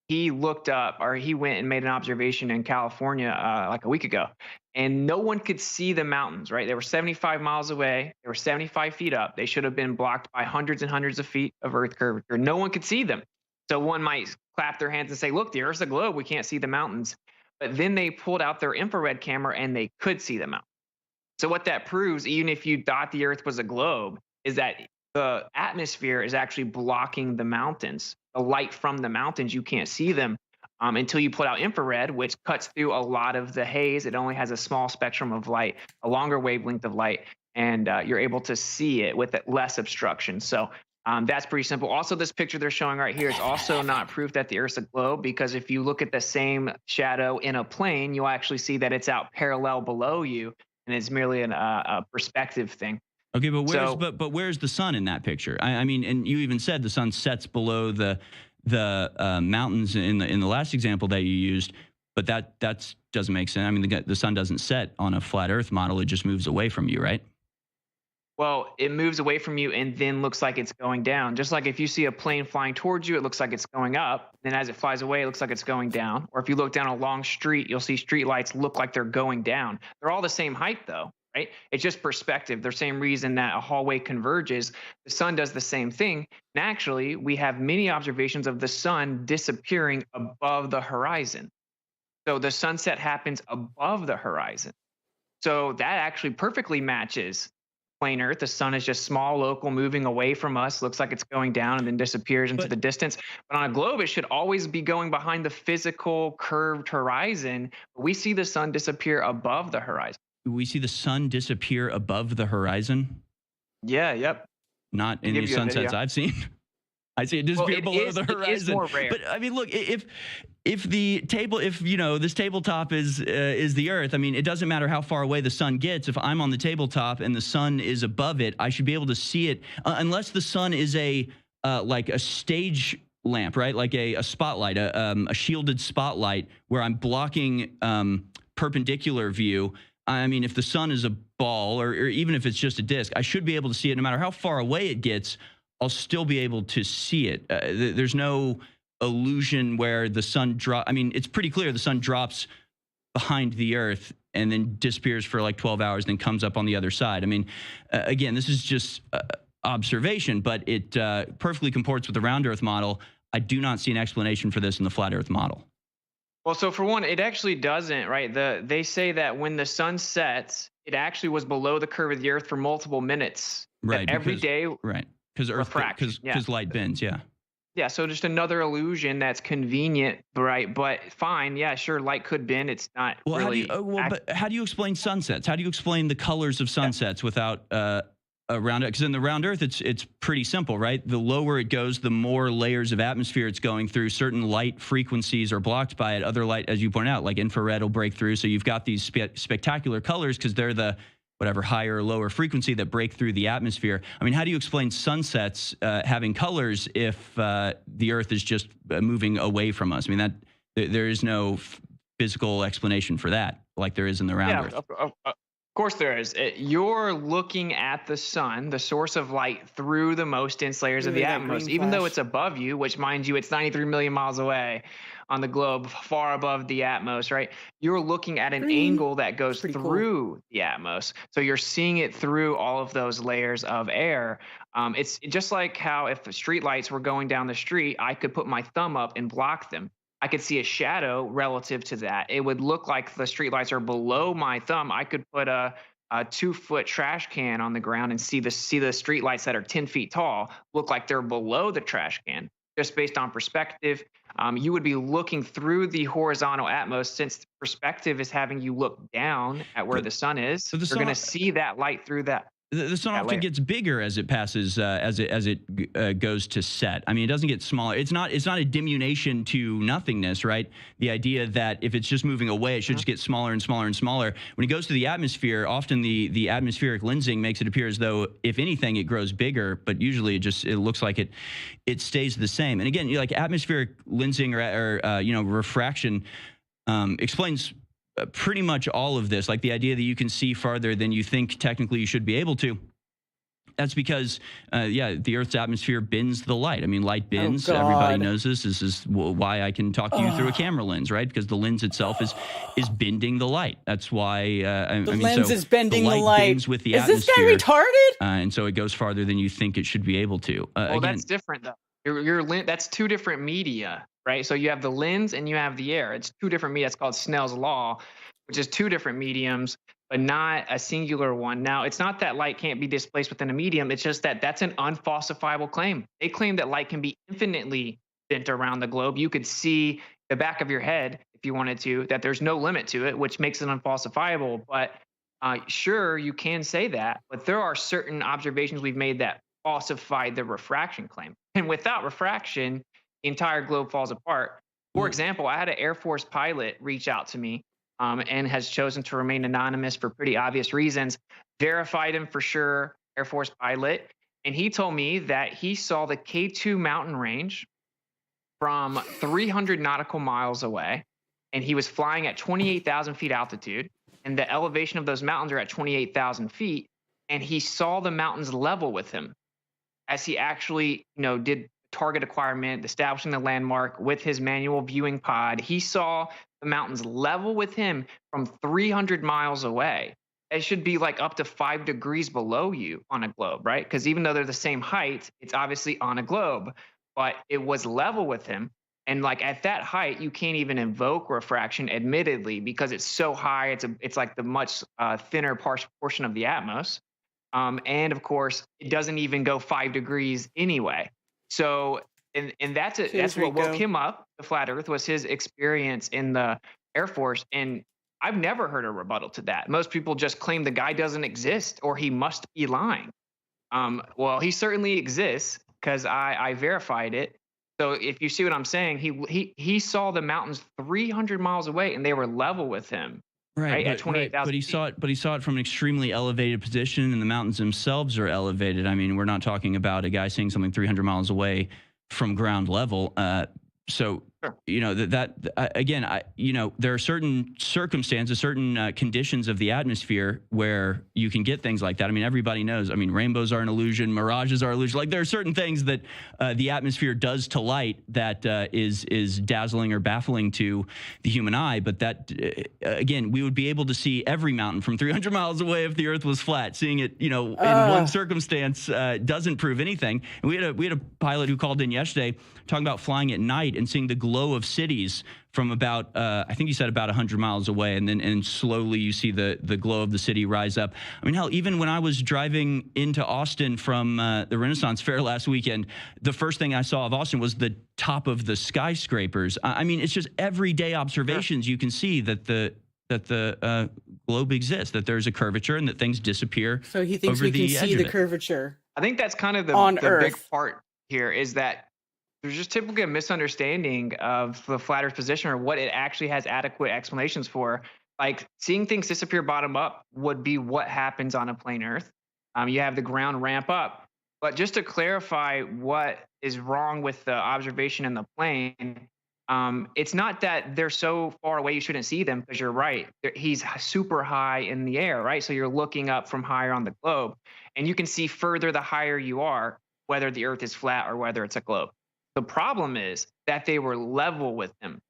he looked up, or he went and made an observation in California like a week ago, and no one could see the mountains, right? They were 75 miles away. They were 75 feet up. They should have been blocked by hundreds and hundreds of feet of Earth curvature. No one could see them. So one might clap their hands and say, look, the Earth's a globe. We can't see the mountains. But then they pulled out their infrared camera and they could see the mountains. So what that proves, even if you thought the Earth was a globe, is that the atmosphere is actually blocking the mountains. The light from the mountains, you can't see them until you put out infrared, which cuts through a lot of the haze. It only has a small spectrum of light, a longer wavelength of light, and you're able to see it with less obstruction. So that's pretty simple. Also, this picture they're showing right here is also not proof that the Earth's a globe, because if you look at the same shadow in a plane, you'll actually see that it's out parallel below you, and it's merely a perspective thing. Okay, but where's the sun in that picture? I mean, and you even said the sun sets below the mountains in the last example that you used. But that doesn't make sense. I mean, the sun doesn't set on a flat Earth model; it just moves away from you, right? Well, it moves away from you and then looks like it's going down. Just like if you see a plane flying towards you, it looks like it's going up. Then as it flies away, it looks like it's going down. Or if you look down a long street, you'll see street lights look like they're going down. They're all the same height though, right? It's just perspective. The same reason that a hallway converges, the sun does the same thing. And actually, we have many observations of the sun disappearing above the horizon. So the sunset happens above the horizon. So that actually perfectly matches plain Earth. The sun is just small, local, moving away from us. Looks like it's going down and then disappears into the distance. But on a globe, it should always be going behind the physical curved horizon. But we see the sun disappear above the horizon. We see the sun disappear above the horizon. Yeah, yep. Not in the sunsets I've seen. I see it disappear below the horizon. It is more rare. But I mean, look, if the table, if you know this tabletop is the Earth, I mean, it doesn't matter how far away the sun gets. If I'm on the tabletop and the sun is above it, I should be able to see it, unless the sun is a like a stage lamp, right? Like a spotlight, a shielded spotlight where I'm blocking perpendicular view. I mean, if the sun is a ball, or even if it's just a disc, I should be able to see it no matter how far away it gets. I'll still be able to see it. There's no illusion where the sun drop. I mean, it's pretty clear the sun drops behind the Earth and then disappears for like 12 hours, then comes up on the other side. I mean, again, this is just observation, but it perfectly comports with the round Earth model. I do not see an explanation for this in the flat Earth model. Well, so for one, it actually doesn't, right? They say that when the sun sets, it actually was below the curve of the Earth for multiple minutes. Right. Every day. Right. Because light bends, yeah. Yeah, so just another illusion that's convenient, right? But fine, yeah, sure, light could bend. It's not really. But how do you explain sunsets? How do you explain the colors of sunsets without a round Earth? Because in the round Earth, it's pretty simple, right? The lower it goes, the more layers of atmosphere it's going through. Certain light frequencies are blocked by it. Other light, as you point out, like infrared will break through. So you've got these spectacular colors because they're the whatever higher or lower frequency that break through the atmosphere. I mean, how do you explain sunsets having colors if the Earth is just moving away from us? I mean, there is no physical explanation for that, like there is in the round Earth. Of course there is. You're looking at the sun, the source of light, through the most dense layers of the atmosphere, even though it's above you, which, mind you, it's 93 million miles away on the globe, far above the atmosphere, right? You're looking at an angle that goes through the atmosphere. So you're seeing it through all of those layers of air. It's just like how if the street lights were going down the street, I could put my thumb up and block them. I could see a shadow relative to that. It would look like the street lights are below my thumb. I could put a 2-foot trash can on the ground and see the street lights that are 10 feet tall look like they're below the trash can, just based on perspective. You would be looking through the horizontal atmosphere, since perspective is having you look down at where the sun is. You're going to see that light through that. The sun often gets bigger as it passes, as it goes to set. I mean, it doesn't get smaller. It's not a diminution to nothingness, right? The idea that if it's just moving away, it should just get smaller and smaller and smaller. When it goes to the atmosphere, often the atmospheric lensing makes it appear as though, if anything, it grows bigger. But usually, it looks like it stays the same. And again, like atmospheric lensing or refraction explains pretty much all of this, like the idea that you can see farther than you think technically you should be able to. That's because, the Earth's atmosphere bends the light. I mean, light bends. Everybody knows this. This is why I can talk to you through a camera lens, right? Because the lens itself is bending the light. That's why the lens is bending the light. Bends with the is atmosphere, this guy retarded? And so it goes farther than you think it should be able to. Well, that's different though. That's two different media, right? So you have the lens and you have the air. It's two different media. It's called Snell's law, which is two different mediums, but not a singular one. Now, it's not that light can't be displaced within a medium. It's just that that's an unfalsifiable claim. They claim that light can be infinitely bent around the globe. You could see the back of your head if you wanted to, that there's no limit to it, which makes it unfalsifiable. But sure, you can say that, but there are certain observations we've made that falsify the refraction claim. And without refraction, the entire globe falls apart. For example, I had an Air Force pilot reach out to me and has chosen to remain anonymous for pretty obvious reasons. Verified him for sure, Air Force pilot. And he told me that he saw the K2 mountain range from 300 nautical miles away. and he was flying at 28,000 feet altitude, and the elevation of those mountains are at 28,000 feet, and he saw the mountains level with him as he actually, did target acquirement, establishing the landmark with his manual viewing pod. He saw the mountains level with him from 300 miles away. It should be like up to 5 degrees below you on a globe, right? Because even though they're the same height, it's obviously on a globe, but it was level with him. And like at that height, you can't even invoke refraction, admittedly, because it's so high. It's like the much thinner portion of the atmos. And of course, it doesn't even go 5 degrees anyway. So, and that's what woke him up. The flat Earth was his experience in the Air Force, and I've never heard a rebuttal to that. Most people just claim the guy doesn't exist or he must be lying. Well, he certainly exists because I verified it. So if you see what I'm saying, he saw the mountains 300 miles away and they were level with him. Right, at 28,000. But he saw it from an extremely elevated position, and the mountains themselves are elevated. I mean, we're not talking about a guy seeing something 300 miles away from ground level. So, again, there are certain circumstances, certain conditions of the atmosphere where you can get things like that. I mean, everybody knows. I mean, rainbows are an illusion, mirages are illusion. Like, there are certain things that the atmosphere does to light that is dazzling or baffling to the human eye. But that, again, we would be able to see every mountain from 300 miles away if the Earth was flat. Seeing it, in one circumstance doesn't prove anything. And we had a pilot who called in yesterday talking about flying at night and seeing the glow of cities from about, I think he said about 100 miles away, and slowly you see the glow of the city rise up. I mean, hell, even when I was driving into Austin from the Renaissance Fair last weekend, the first thing I saw of Austin was the top of the skyscrapers. I mean, it's just everyday observations. You can see that the globe exists, that there's a curvature, and that things disappear. So he thinks we can see the curvature. I think that's kind of the big part here, is that there's just typically a misunderstanding of the flat Earth position or what it actually has adequate explanations for. Like, seeing things disappear bottom up would be what happens on a plane Earth. You have the ground ramp up. But just to clarify what is wrong with the observation in the plane, it's not that they're so far away you shouldn't see them, because you're right. He's super high in the air, right? So you're looking up from higher on the globe, and you can see further the higher you are, whether the Earth is flat or whether it's a globe. The problem is that they were level with him.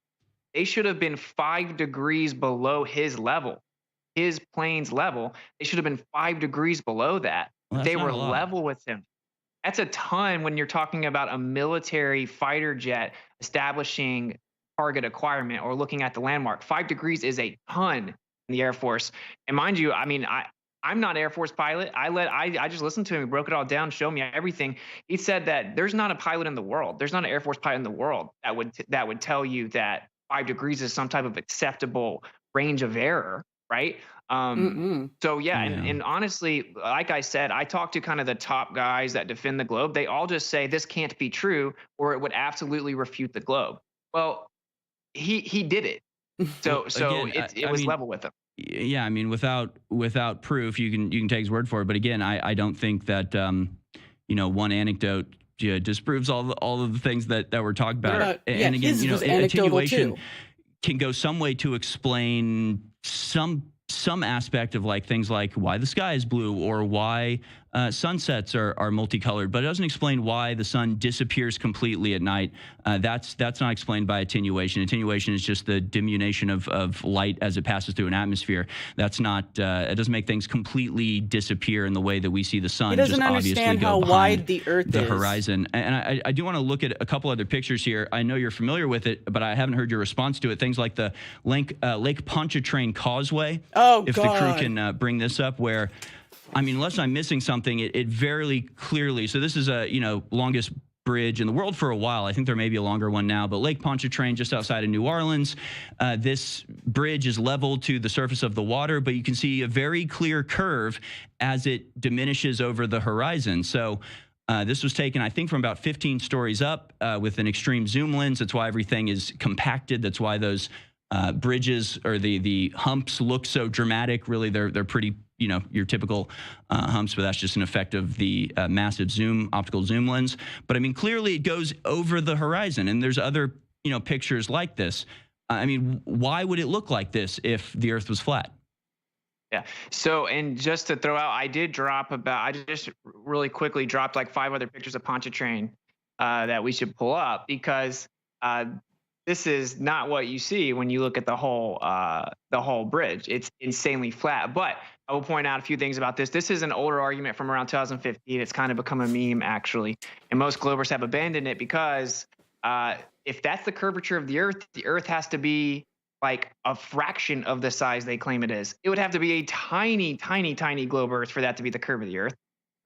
They should have been 5 degrees below his level, his plane's level. They should have been 5 degrees below that. Well, they were level with him. That's a ton when you're talking about a military fighter jet establishing target acquirement or looking at the landmark. 5 degrees is a ton in the Air Force. And mind you, I mean, I'm not an Air Force pilot. I just listened to him. He broke it all down, showed me everything. He said that there's not a pilot in the world. There's not an Air Force pilot in the world that would tell you that 5 degrees is some type of acceptable range of error, right? So yeah, and honestly, like I said, I talked to kind of the top guys that defend the globe. They all just say this can't be true, or it would absolutely refute the globe. Well, he did it. So again, it was level with him. Yeah, I mean, without proof, you can take his word for it. But again, I don't think that one anecdote disproves all of the things that we're talking about. And again, attenuation can go some way to explain some aspect of like things like why the sky is blue or why sunsets are multicolored, but it doesn't explain why the sun disappears completely at night. That's not explained by attenuation. Attenuation is just the diminution of light as it passes through an atmosphere. That's not. It doesn't make things completely disappear in the way that we see the sun. He doesn't understand how wide the Earth is. The horizon. And I do want to look at a couple other pictures here. I know you're familiar with it, but I haven't heard your response to it. Things like the Lake Pontchartrain Causeway. Oh, if God. The crew can bring this up, where, I mean, unless I'm missing something, it very clearly. So this is longest bridge in the world for a while. I think there may be a longer one now, but Lake Pontchartrain, just outside of New Orleans, this bridge is leveled to the surface of the water, but you can see a very clear curve as it diminishes over the horizon. So this was taken, I think, from about 15 stories up with an extreme zoom lens. That's why everything is compacted. That's why those bridges or the humps look so dramatic. Really, they're pretty, your typical humps, but that's just an effect of the massive optical zoom lens. But I mean, clearly it goes over the horizon, and there's other, pictures like this. I mean, why would it look like this if the Earth was flat? Yeah. So, and just to throw out, I just really quickly dropped like 5 other pictures of Pontchartrain that we should pull up because uh, this is not what you see when you look at the whole bridge. It's insanely flat. But I will point out a few things about this. This is an older argument from around 2015. It's kind of become a meme, actually. And most globers have abandoned it because if that's the curvature of the Earth has to be like a fraction of the size they claim it is. It would have to be a tiny, tiny, tiny globe Earth for that to be the curve of the Earth.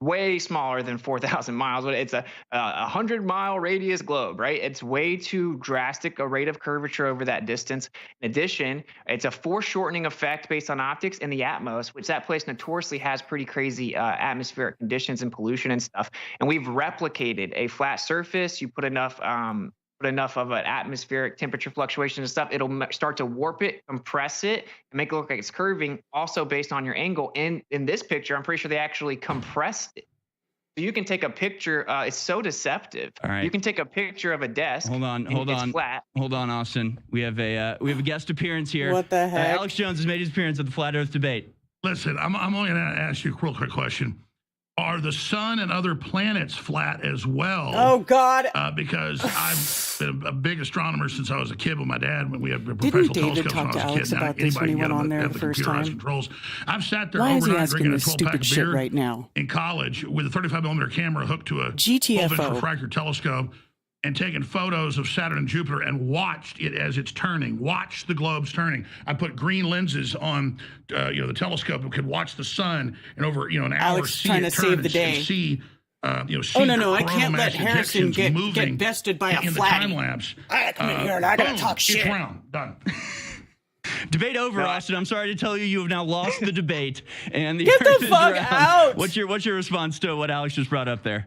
Way smaller than 4,000 miles. It's a 100-mile radius globe, right? It's way too drastic a rate of curvature over that distance. In addition, it's a foreshortening effect based on optics in the atmos, which that place notoriously has pretty crazy atmospheric conditions and pollution and stuff. And we've replicated a flat surface. You put enough of an atmospheric temperature fluctuation and stuff, it'll start to warp it, compress it, and make it look like it's curving, also based on your angle. And in this picture, I'm pretty sure they actually compressed it. So you can take a picture. It's so deceptive. All right. You can take a picture of a desk. Hold on, It's flat. hold on, Austin. We have a guest appearance here. What the heck? Alex Jones has made his appearance at the Flat Earth debate. Listen, I'm only going to ask you a real quick question. Are the sun and other planets flat as well? Oh, God. Because I've been a big astronomer since I was a kid with my dad when we had professional David telescopes when I talk was to a Alex kid. Now, about this when he anybody went can on there have the the first computerized time? controls. I've sat there Why is he overnight asking drinking a this 12-pack stupid of shit beer right now? in college with a 35mm camera hooked to a GTFO. 12-inch refractor telescope and taking photos of Saturn and Jupiter and watched it as it's turning, watched the globes turning. I put green lenses on, the telescope and could watch the sun and over, an hour Alex see trying it to turn save the and day. see. Oh, no, I can't let Harrison get bested by a in the flatty. time lapse. I come in here and I gotta talk shit. It's round. Done. Debate over, Austin. I'm sorry to tell you, you have now lost the debate, and the Get the Earth is fuck round. out! What's your response to what Alex just brought up there?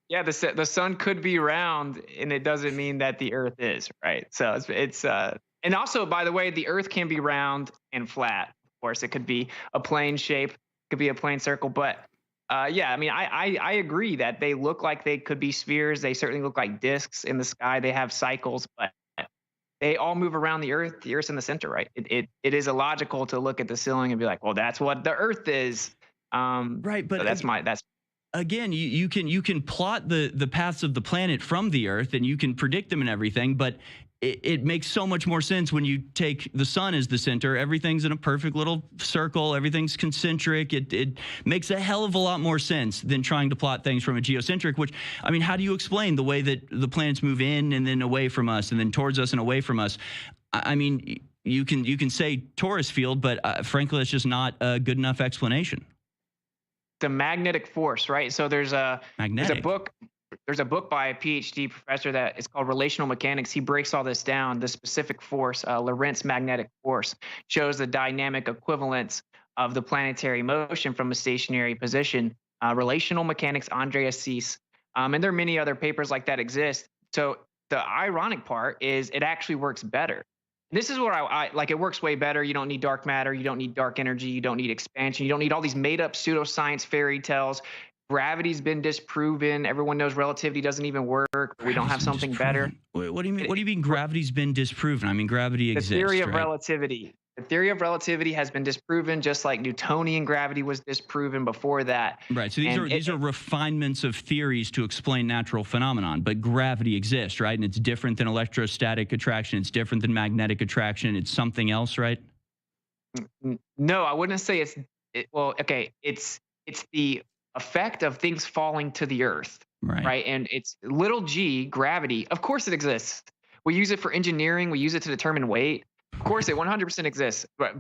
Yeah, the sun could be round, and it doesn't mean that the Earth is, right? So it's and also, by the way, the Earth can be round and flat. Of course, it could be a plane shape, it could be a plane circle, but yeah, I mean, I agree that they look like they could be spheres. They certainly look like discs in the sky. They have cycles, but they all move around the Earth. The Earth's in the center, right? It is illogical to look at the ceiling and be like, well, that's what the Earth is. Right, but so that's again, you can plot the paths of the planet from the Earth, and you can predict them and everything, but it makes so much more sense when you take the sun as the center. Everything's in a perfect little circle. Everything's concentric. It makes a hell of a lot more sense than trying to plot things from a geocentric, which, I mean, how do you explain the way that the planets move in and then away from us and then towards us and away from us? I mean, you can say torus field, but frankly, that's just not a good enough explanation. The magnetic force, right? So there's a book by a PhD professor that is called Relational Mechanics. He breaks all this down. The specific force, Lorentz magnetic force, shows the dynamic equivalence of the planetary motion from a stationary position. Relational Mechanics, Andreas Seiss. And there are many other papers like that exist. So the ironic part is it actually works better. This is where I like it works way better. You don't need dark matter. You don't need dark energy. You don't need expansion. You don't need all these made up pseudoscience fairy tales. Gravity's been disproven. Everyone knows relativity doesn't even work. We don't have something better. Wait, what do you mean? What do you mean gravity's been disproven? I mean, gravity exists. The theory of right? relativity. The theory of relativity has been disproven, just like Newtonian gravity was disproven before that. Right. So these are refinements of theories to explain natural phenomenon, but gravity exists, right? And it's different than electrostatic attraction. It's different than magnetic attraction. It's something else, right? No, I wouldn't say well, okay, it's the effect of things falling to the Earth, right? And it's little g, gravity. Of course, it exists. We use it for engineering. We use it to determine weight. Of course, it 100% exists. But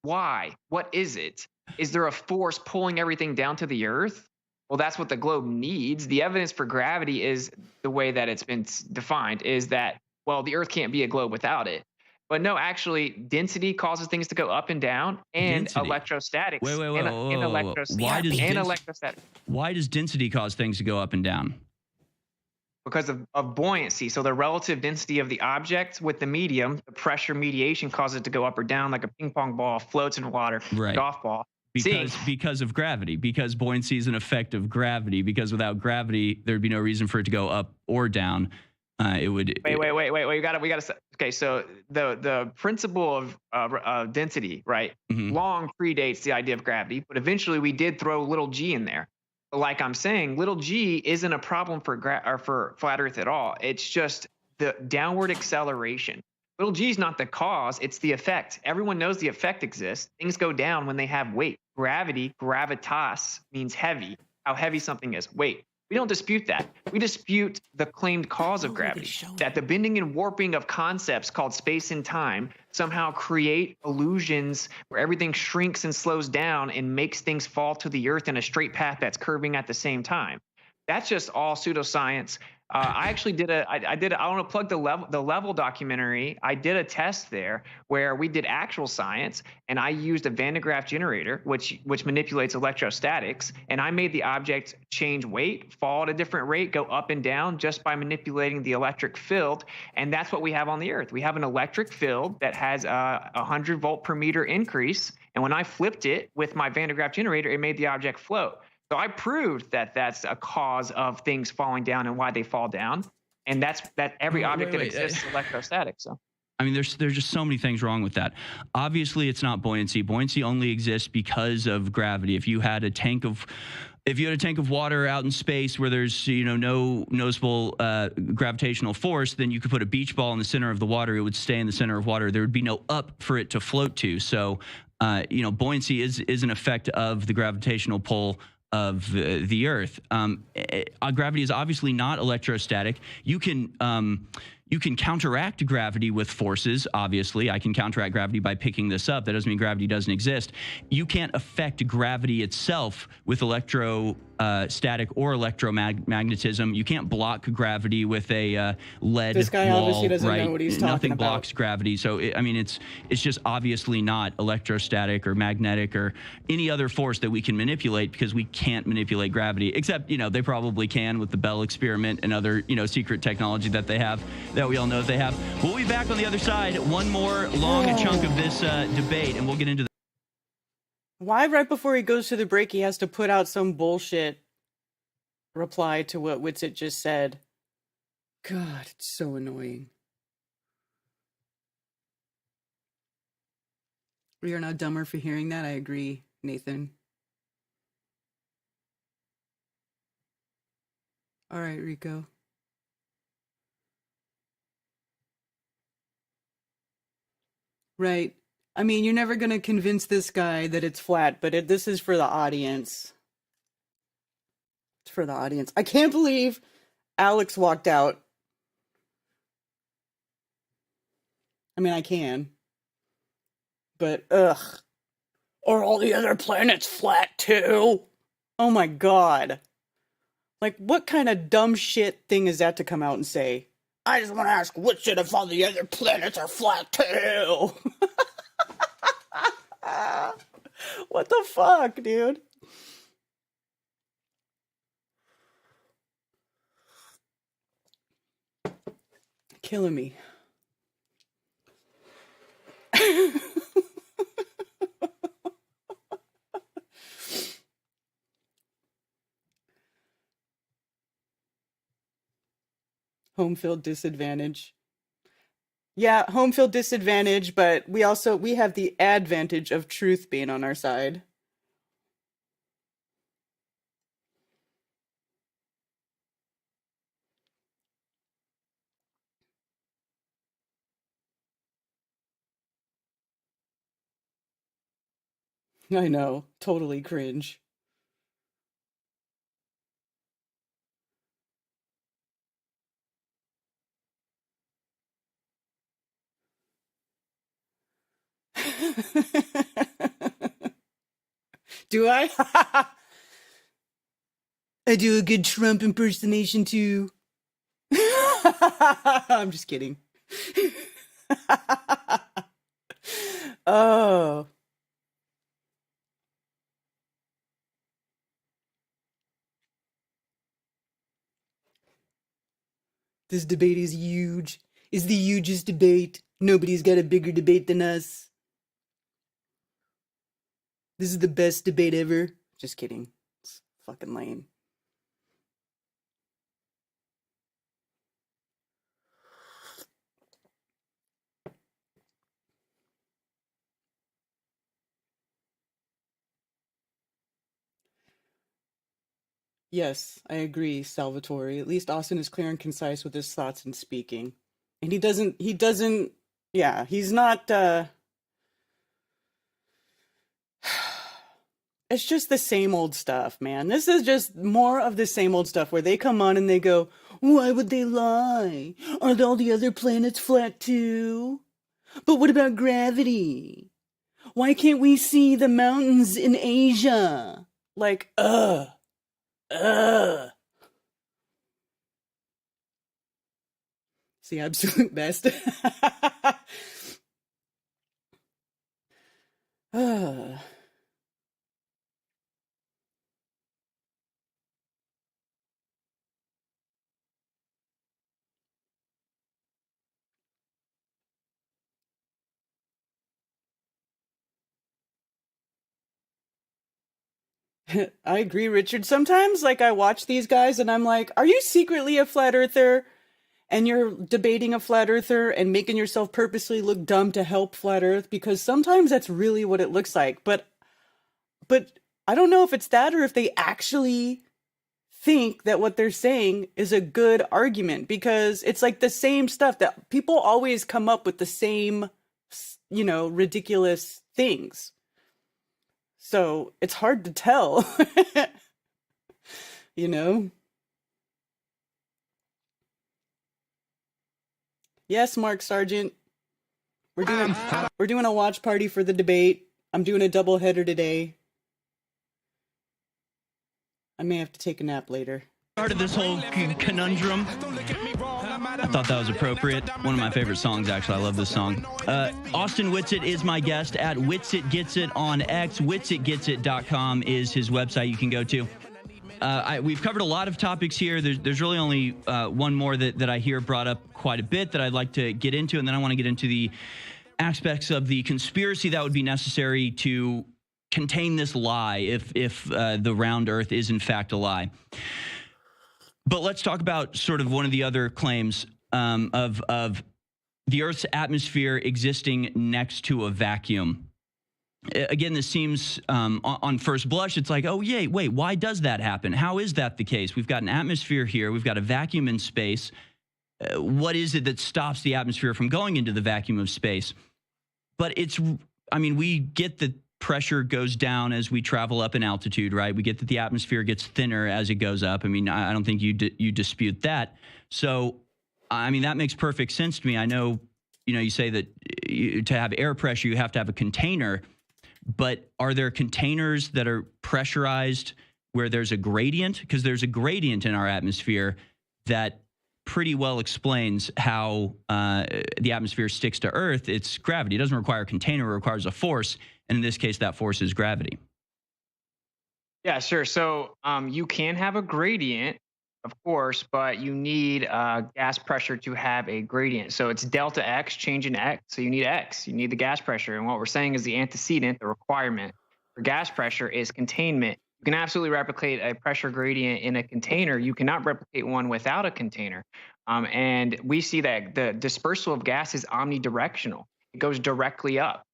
why? What is it? Is there a force pulling everything down to the Earth? Well, that's what the globe needs. The evidence for gravity is the way that it's been defined is that, well, the Earth can't be a globe without it. But no, actually, density causes things to go up and down, and Density. electrostatics. Wait. Electrostatics. Why does density cause things to go up and down? Because of buoyancy. So the relative density of the object with the medium, the pressure mediation causes it to go up or down like a ping pong ball floats in water, Right. golf ball. Because of gravity, because buoyancy is an effect of gravity, because without gravity, there'd be no reason for it to go up or down. It would. Wait. We gotta. Okay, so the principle of density, right? Mhm. Long predates the idea of gravity, but eventually we did throw little g in there. But like I'm saying, little g isn't a problem for flat Earth at all. It's just the downward acceleration. Little g is not the cause; it's the effect. Everyone knows the effect exists. Things go down when they have weight. Gravity, gravitas, means heavy. How heavy something is. Weight. We don't dispute that. We dispute the claimed cause of gravity, that the bending and warping of concepts called space and time somehow create illusions where everything shrinks and slows down and makes things fall to the earth in a straight path that's curving at the same time. That's just all pseudoscience. I actually did I want to plug the level documentary. I did a test there where we did actual science, and I used a Van de Graaff generator, which manipulates electrostatics, and I made the object change weight, fall at a different rate, go up and down just by manipulating the electric field, and that's what we have on the Earth. We have an electric field that has a 100 volt per meter increase, and when I flipped it with my Van de Graaff generator, it made the object float. So I proved that that's a cause of things falling down and why they fall down, and that every object that exists is electrostatic. So, I mean, there's just so many things wrong with that. Obviously, it's not buoyancy. Buoyancy only exists because of gravity. If you had a tank of water out in space where there's no noticeable gravitational force, then you could put a beach ball in the center of the water. It would stay in the center of water. There would be no up for it to float to. So, buoyancy is an effect of the gravitational pull of the Earth. Gravity is obviously not electrostatic. You can counteract gravity with forces. Obviously, I can counteract gravity by picking this up. That doesn't mean gravity doesn't exist. You can't affect gravity itself with electrostatic or electromagnetism. You can't block gravity with a lead This guy wall, obviously doesn't right? know what he's talking Nothing about. blocks gravity. So, it's just obviously not electrostatic or magnetic or any other force that we can manipulate, because we can't manipulate gravity, except, they probably can with the Bell experiment and other, secret technology that they have, that we all know that they have. We'll be back on the other side. One more long chunk of this debate, and we'll get into Why right before he goes to the break, he has to put out some bullshit reply to what Witsit just said? God, it's so annoying. We are now dumber for hearing that. I agree, Nathan. All right, Rico. Right. I mean, you're never going to convince this guy that it's flat, but this is for the audience. It's for the audience. I can't believe Alex walked out. I mean, I can. But, ugh. Are all the other planets flat too? Oh my god. Like, what kind of dumb shit thing is that to come out and say? I just want to ask Witsit if all the other planets are flat too. What the fuck, dude? Killing me. Home field disadvantage. Yeah, home field disadvantage, but we have the advantage of truth being on our side. I know, totally cringe. Do I? I do a good Trump impersonation too. I'm just kidding. Oh. This debate is huge. It's the hugest debate. Nobody's got a bigger debate than us. This is the best debate ever. Just kidding. It's fucking lame. Yes, I agree, Salvatore. At least Austin is clear and concise with his thoughts and speaking. And yeah, he's not, it's just the same old stuff, man. This is just more of the same old stuff where they come on and they go, why would they lie? Are all the other planets flat too? But what about gravity? Why can't we see the mountains in Asia? Like, ugh. It's the absolute best. I agree, Richard. Sometimes, like, I watch these guys and I'm like, are you secretly a flat earther? And you're debating a flat earther and making yourself purposely look dumb to help flat earth? Because sometimes that's really what it looks like. But I don't know if it's that or if they actually think that what they're saying is a good argument, because it's like the same stuff that people always come up with the same, ridiculous things. So it's hard to tell, you know? Yes, Mark Sargent. We're doing a watch party for the debate. I'm doing a double header today. I may have to take a nap later. Part of this whole conundrum. I thought that was appropriate. One of my favorite songs, actually. I love this song. Austin Witsit is my guest at Witsit Gets It on X. WitsitGetsIt.com is his website you can go to. We've covered a lot of topics here. There's really only one more that I hear brought up quite a bit that I'd like to get into, and then I want to get into the aspects of the conspiracy that would be necessary to contain this lie if the round Earth is in fact a lie. But let's talk about sort of one of the other claims of the Earth's atmosphere existing next to a vacuum. Again, this seems on first blush, it's like, oh, yay, wait, why does that happen? How is that the case? We've got an atmosphere here. We've got a vacuum in space. What is it that stops the atmosphere from going into the vacuum of space? But we get that pressure goes down as we travel up in altitude, right? We get that the atmosphere gets thinner as it goes up. I mean, I don't think you dispute that. So, I mean, that makes perfect sense to me. I know, you say that to have air pressure, you have to have a container. But are there containers that are pressurized where there's a gradient? Because there's a gradient in our atmosphere that pretty well explains how the atmosphere sticks to Earth. It's gravity. It doesn't require a container. It requires a force. And in this case, that force is gravity. Yeah, sure. So you can have a gradient, of course, but you need gas pressure to have a gradient. So it's delta X, change in X. So you need X, you need the gas pressure. And what we're saying is the antecedent, the requirement for gas pressure is containment. You can absolutely replicate a pressure gradient in a container. You cannot replicate one without a container. And we see that the dispersal of gas is omnidirectional. It goes directly up.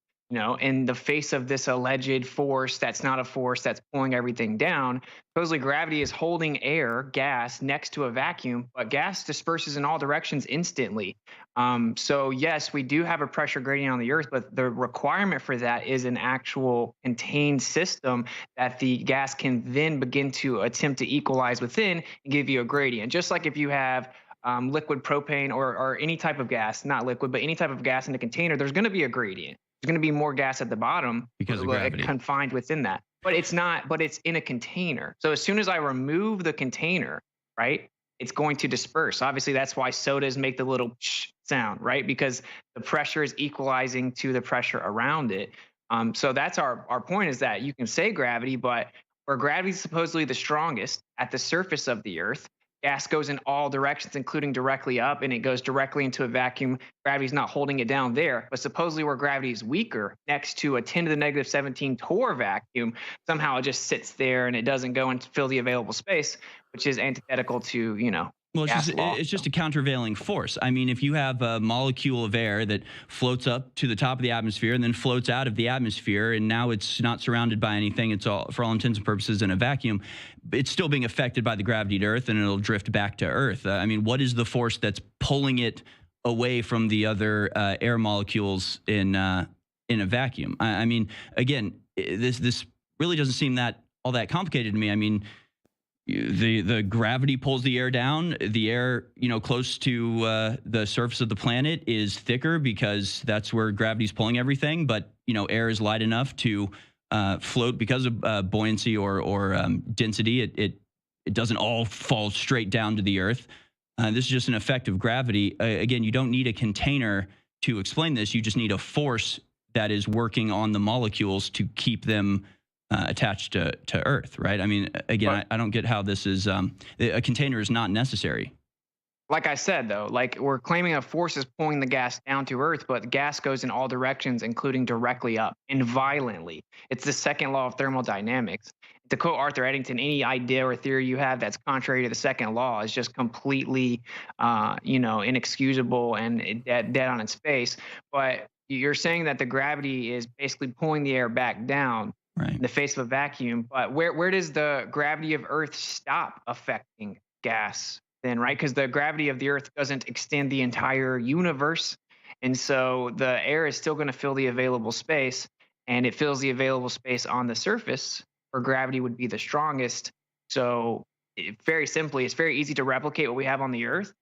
In the face of this alleged force that's not a force that's pulling everything down. Supposedly gravity is holding air, gas, next to a vacuum, but gas disperses in all directions instantly. So yes, we do have a pressure gradient on the Earth, but the requirement for that is an actual contained system that the gas can then begin to attempt to equalize within and give you a gradient. Just like if you have liquid propane or any type of gas, not liquid, but any type of gas in a container, there's going to be a gradient. There's going to be more gas at the bottom because of gravity confined within that. But it's not, but it's in a container. So as soon as I remove the container, right, it's going to disperse. Obviously, that's why sodas make the little sh sound, right? Because the pressure is equalizing to the pressure around it. So that's our point, is that you can say gravity, but where gravity is supposedly the strongest at the surface of the Earth, gas goes in all directions, including directly up, and it goes directly into a vacuum. Gravity's not holding it down there. But supposedly where gravity is weaker, next to a 10 to the negative 17 torr vacuum, somehow it just sits there and it doesn't go and fill the available space, which is antithetical to, Well, gas law. it's just a countervailing force. I mean, if you have a molecule of air that floats up to the top of the atmosphere and then floats out of the atmosphere, and now it's not surrounded by anything, it's all, for all intents and purposes, in a vacuum, it's still being affected by the gravity to Earth, and it'll drift back to Earth. I mean, what is the force that's pulling it away from the other air molecules in a vacuum? I mean, again, this really doesn't seem all that complicated to me. I mean, the gravity pulls the air down. The air, close to the surface of the planet is thicker because that's where gravity's pulling everything. But air is light enough to float because of buoyancy or density. It doesn't all fall straight down to the Earth. This is just an effect of gravity. Again, you don't need a container to explain this. You just need a force that is working on the molecules to keep them attached to Earth, right? I mean, again, I don't get how this is a container is not necessary. Like I said, though, like we're claiming a force is pulling the gas down to Earth, but the gas goes in all directions, including directly up and violently. It's the second law of thermodynamics. To quote Arthur Eddington, any idea or theory you have that's contrary to the second law is just completely, inexcusable and dead on its face. But you're saying that the gravity is basically pulling the air back down. Right. In the face of a vacuum. But where does the gravity of Earth stop affecting gas then, right? Because the gravity of the Earth doesn't extend the entire universe. And so the air is still going to fill the available space, and it fills the available space on the surface where gravity would be the strongest. So very simply, it's very easy to replicate what we have on the Earth.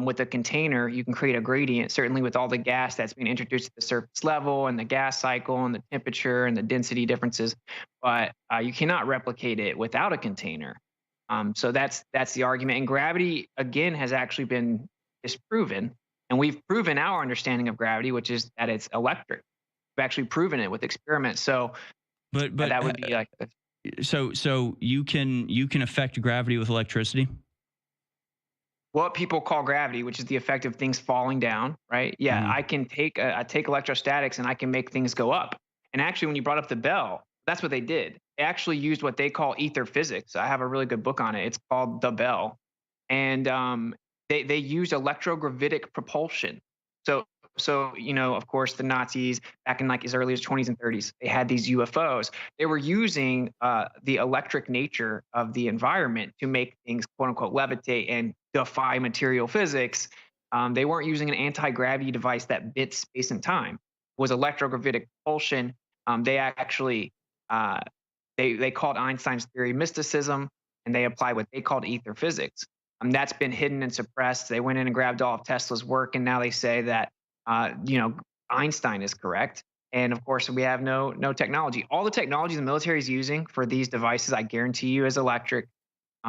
With a container, you can create a gradient, certainly with all the gas that's being introduced at the surface level and the gas cycle and the temperature and the density differences, but you cannot replicate it without a container. So that's the argument. And gravity, again, has actually been disproven. And we've proven our understanding of gravity, which is that it's electric. We've actually proven it with experiments. So but that would be like so you can affect gravity with electricity? What people call gravity, which is the effect of things falling down, right? Yeah, I can take electrostatics and I can make things go up. And actually, when you brought up the bell, that's what they did. They actually used what they call ether physics. I have a really good book on it. It's called The Bell, and they used electrogravitic propulsion. So of course, the Nazis back in like as early as 20s and 30s, they had these UFOs. They were using the electric nature of the environment to make things quote unquote levitate and defy material physics. They weren't using an anti-gravity device that bit space and time. It was electrogravitic propulsion. They actually they called Einstein's theory mysticism, and they applied what they called ether physics. That's been hidden and suppressed. They went in and grabbed all of Tesla's work, and now they say that Einstein is correct. And of course, we have no technology. All the technology the military is using for these devices, I guarantee you, is electric.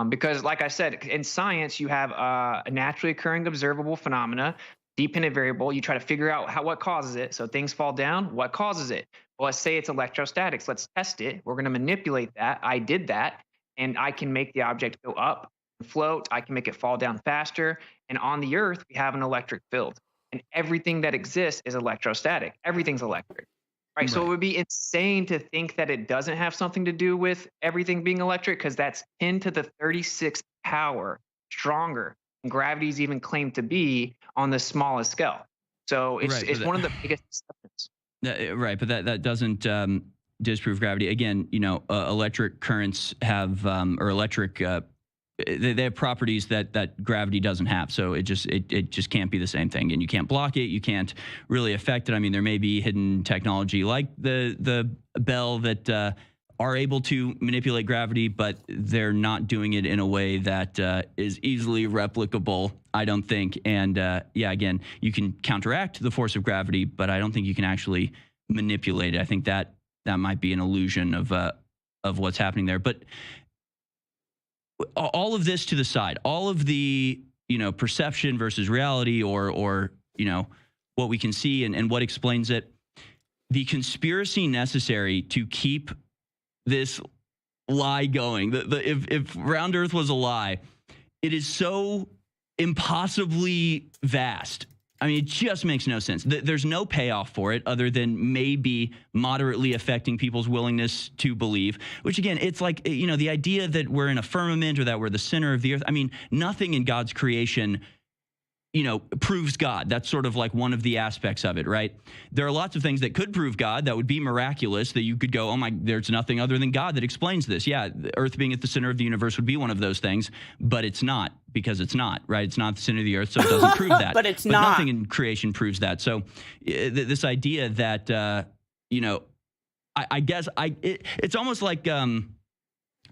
Because, like I said, in science, you have a naturally occurring observable phenomena, dependent variable. You try to figure out what causes it. So things fall down. What causes it? Well, let's say it's electrostatics. Let's test it. We're going to manipulate that. I did that, and I can make the object go up and float. I can make it fall down faster. And on the Earth, we have an electric field. And everything that exists is electrostatic. Everything's electric, right? So it would be insane to think that it doesn't have something to do with everything being electric, because that's 10 to the 36th power stronger than gravity's even claimed to be on the smallest scale. So it's one of the biggest deceptions. Right, but that doesn't disprove gravity. Again, electric currents have or electric. They have properties that gravity doesn't have, so it just can't be the same thing, and you can't block it. You can't really affect it. I mean, there may be hidden technology like the bell that are able to manipulate gravity, but they're not doing it in a way that is easily replicable, I don't think. And again, you can counteract the force of gravity, but I don't think you can actually manipulate it. I think that might be an illusion of what's happening there, but. All of this to the side, all of the perception versus reality, or what we can see and what explains it, the conspiracy necessary to keep this lie going. If round Earth was a lie, it is so impossibly vast I mean, it just makes no sense. There's no payoff for it other than maybe moderately affecting people's willingness to believe, which again, it's like, the idea that we're in a firmament or that we're the center of the earth. I mean, nothing in God's creation, proves God. That's sort of like one of the aspects of it, right? There are lots of things that could prove God that would be miraculous, that you could go, oh my, there's nothing other than God that explains this. Yeah, the earth being at the center of the universe would be one of those things, but it's not, because it's not, right? It's not the center of the earth, so it doesn't prove that. But it's not. Nothing in creation proves that. So this idea that, I guess it's almost like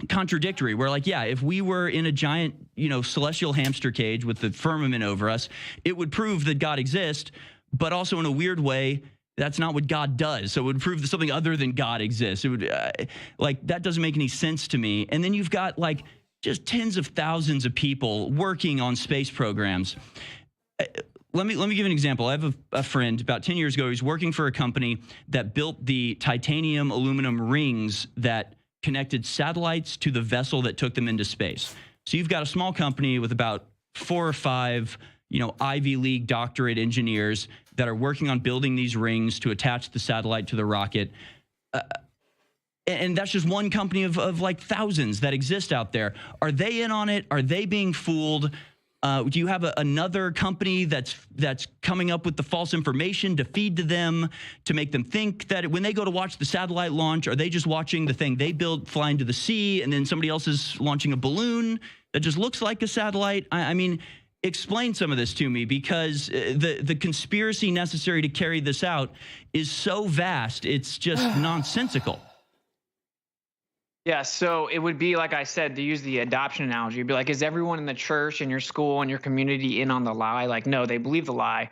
contradictory. We're like, yeah, if we were in a giant, celestial hamster cage with the firmament over us, it would prove that God exists, but also in a weird way, that's not what God does. So it would prove that something other than God exists. It would that doesn't make any sense to me. And then you've got just tens of thousands of people working on space programs. Let me give an example. I have a friend about 10 years ago. He's working for a company that built the titanium aluminum rings that connected satellites to the vessel that took them into space. So you've got a small company with about 4 or 5, Ivy League doctorate engineers that are working on building these rings to attach the satellite to the rocket. And that's just one company of like thousands that exist out there. Are they in on it? Are they being fooled? Do you have another company that's coming up with the false information to feed to them, to make them think that when they go to watch the satellite launch, are they just watching the thing they built fly into the sea, and then somebody else is launching a balloon that just looks like a satellite? I mean, explain some of this to me, because the conspiracy necessary to carry this out is so vast, it's just nonsensical. Yeah, so it would be, like I said, to use the adoption analogy, it'd be like, is everyone in the church and your school and your community in on the lie? Like, no, they believe the lie.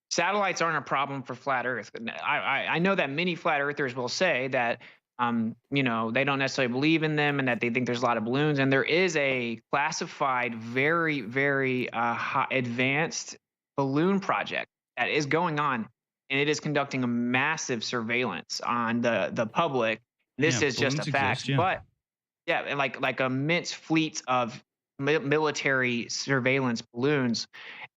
Satellites aren't a problem for flat Earth. I know that many flat earthers will say that, they don't necessarily believe in them and that they think there's a lot of balloons. And there is a classified, very, very advanced balloon project that is going on, and it is conducting a massive surveillance on the public. This is just a fact, but yeah, like immense fleets of military surveillance balloons,